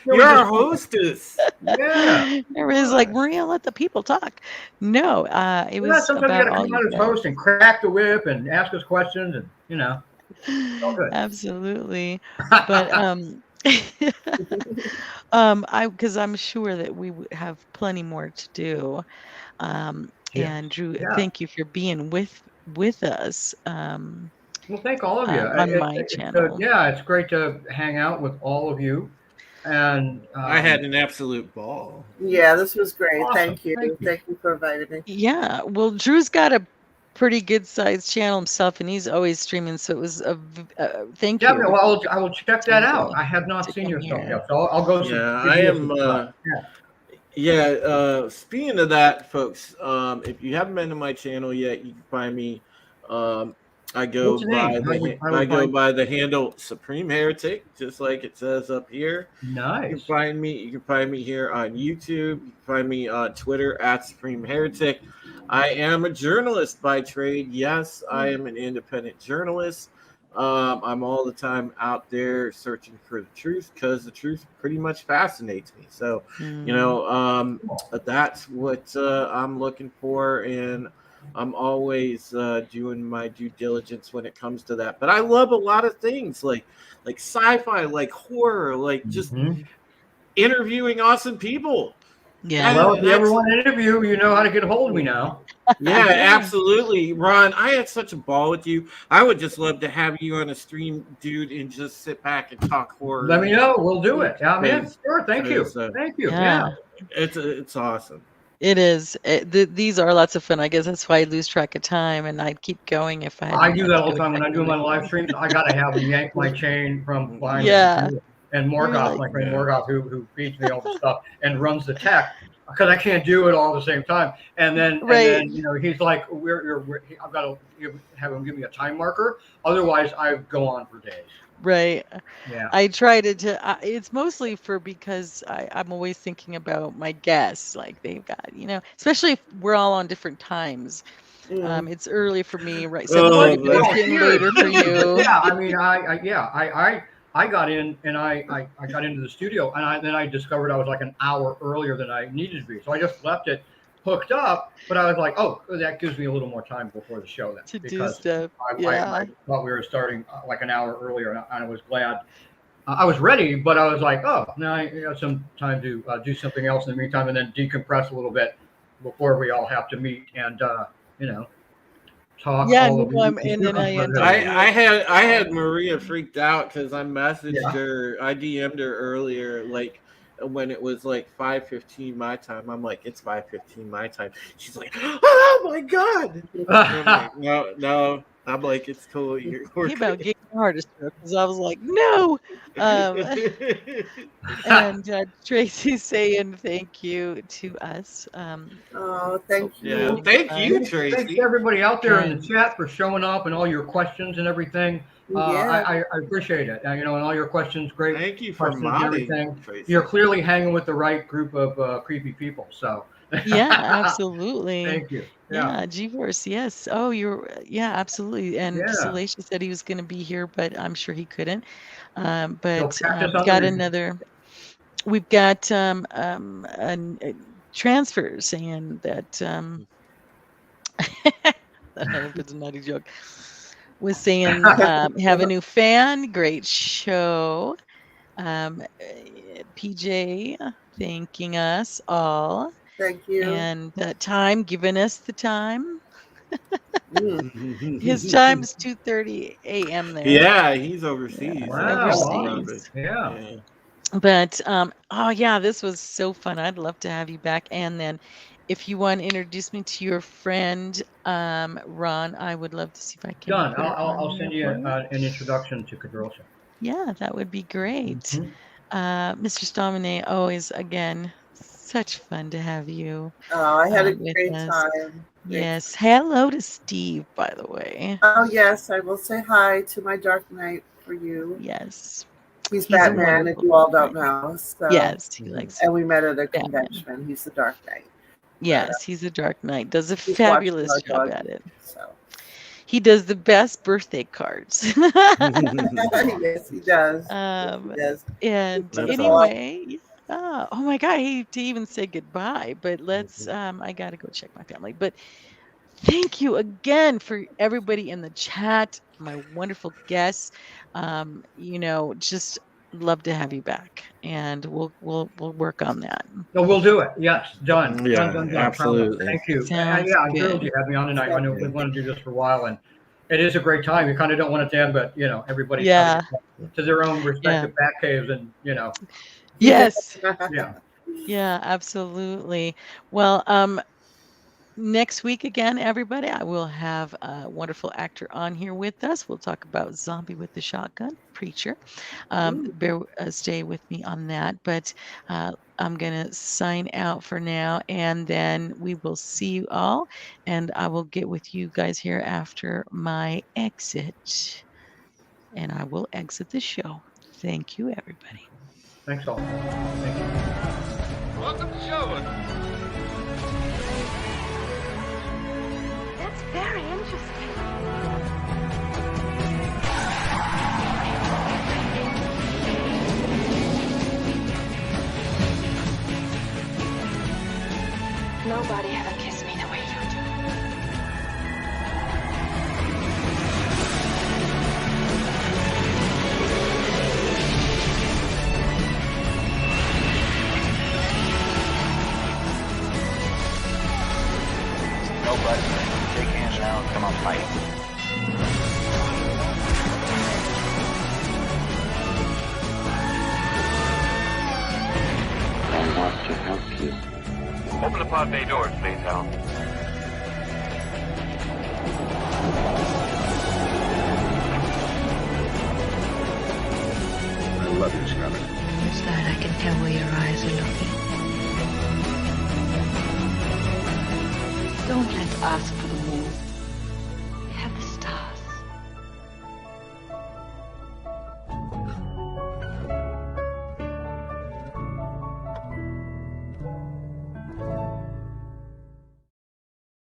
you're we our just hostess. yeah. everybody's like, Maria, let the people talk. No, it Yeah, was sometimes you about got to all come you out as guys. host and crack the whip and ask us questions, and it's all good. Absolutely. But I because I'm sure that we have plenty more to do. Yes. And Drew, Yeah. thank you for being with us Well, thank all of you. on my channel. Yeah, it's great to hang out with all of you, and I had an absolute ball. Yeah, this was great. awesome. Thank you. Thank you. Thank you for inviting me. Yeah, well, Drew's got a pretty good sized channel himself, and he's always streaming. So it was thank Yeah, you. well, I will check To that out. enjoy I have not to seen come your stuff here. yet, so I'll go Yeah, give I you am. some. Yeah. Speaking of that, folks, if you haven't been to my channel yet, you can find me. Um, I go What's the name? by How do I we go find? by the handle Supreme Heretic, just like it says up here. You can Nice. find me. You can find me here on YouTube. You can find me on Twitter at Supreme Heretic. I am a journalist by trade. Yes, I am an independent journalist. I'm all the time out there searching for the truth because the truth pretty much fascinates me. So, you Mm. know, that's what I'm looking for, and I'm always doing my due diligence when it comes to that. But I love a lot of things like sci-fi, like horror, like just Mhm. interviewing awesome people. Yeah. Well, if you ever That's want an interview, you know how to get a hold of me now. yeah, Yeah. absolutely, Ron. I had such a ball with you. I would just love to have you on a stream, dude, and just sit back and talk horror Let me and know. We'll do it. Yeah, I'm in. because Sure. Thank you. Thank you. Yeah. Yeah. it's awesome. It is. These are lots of fun. I guess that's why I lose track of time, and I'd keep going if I I hadn't do had that to all go the time when check I do on my the live thing. streams. I gotta have them yank my chain from behind me. Yeah. And You're Morgoth, like, my friend Yeah. Morgoth, who feeds me all the stuff and runs the tech, because I can't do it all at the same time. And right. then he's like, I've got to have him give me a time marker, otherwise I go on for days. Right. Yeah. I try to it's mostly for because I'm always thinking about my guests. Like they've got, especially if we're all on different times. Mm. It's early for me, right? Well, 7:30, Oh, but it's that's getting here, later for you. yeah. I mean, I got in and I got into the studio and then I discovered I was like an hour earlier than I needed to be, so I just left it hooked up. But I was like, oh, that gives me a little more time before the show then, To do because stuff. I Yeah. thought we were starting like an hour earlier, and I was glad. I was ready, but I was like, oh, now I got some time to do something else in the meantime, and then decompress a little bit before we all have to meet and you know talk Yeah, all no, of you. and then I end up I doing I had Maria freaked out because I messaged Yeah. her. I DM'd her earlier, like when it was like 5:15 my time. I'm like, it's 5:15 my time. She's like, oh my god. And I'm like, no. I'm like, it's cool. We're he about good. gave me a heart stroke because I was like, no. Um, and Tracy's saying thank you to us. Oh, Hope thank you're Yeah, you. having thank you, fun. Thanks to Tracy. everybody out there in the And chat for showing up and all your questions and everything. Yeah. I appreciate it. And all your questions, great Thank you for questions and modding, everything. You're Tracy. clearly hanging with the right group of creepy people. So yeah, absolutely. thank you. Yeah. Yeah, GeForce, yes. Oh, yeah, absolutely. And Yeah. Salacious said he was going to be here, but I'm sure he couldn't. He'll But catch us we on the got replay. we've got a transfer saying that I don't know if it's a naughty joke. Was saying have a new fan, great show. PJ thanking us all, Thank you. and time giving us the time. Mm. His time's 2:30 a.m. there. Yeah, he's Yeah, overseas. That Wow. time Awesome. prophet. overseas. Yeah. Yeah. But oh yeah, this was so fun. I'd love to have you back. And then if you want to introduce me to your friend Ron, I would love to see if I can Done. put her on I'll here send you for you. an introduction to Cadrosa. Yeah, that would be great. Mhm. Mr. Dominae, always again, such fun to have you Oh, I had a with great us. time. Yes. Hello to Steve, by the way. Oh, yes, I will say hi to my Dark Knight for you. Yes. He's He's a Batman, if wonderful you all don't Knight. know. So, Yes, he likes and we met at a Batman. convention. He's the Dark Knight. Yes, he's a Dark Knight. Does a He's watching fabulous our job dog. at it. So, He does the best birthday cards. yes, he does. Yes, um, he does. and That's anyway, yeah. Oh my God, I hate to even say goodbye, but let's. I gotta go check my family. But thank you again for everybody in the chat, my wonderful guests. Just love to have you back, and we'll work on that. No, we'll do it. Yes, done. Yeah, Done. Promise. absolutely. Thank you. Sounds Yeah, I'm thrilled good. you had me on tonight. I know we've wanted to do this for a while, and it is a great time. You kind of don't want it to end, but everybody's Yeah. to their own respective bat caves, and Yes. yeah. Yeah, absolutely. Well, Next week again, everybody, I will have a wonderful actor on here with us. We'll talk about Zombie with the Shotgun, Preacher. Stay with me on that. But I'm going to sign out for now, and then we will see you all. And I will get with you guys here after my exit. And I will exit the show. Thank you, everybody. Thanks all. Thank you. Welcome to Sherwood. That's very interesting. Nobody ever kissed me the way you do. Nobody. Shake hands now and come on, fight. I want to help you. Open the pod bay doors, please, Hal. I love you, Scarlet. What's that? I can tell where your eyes are looking. Don't let us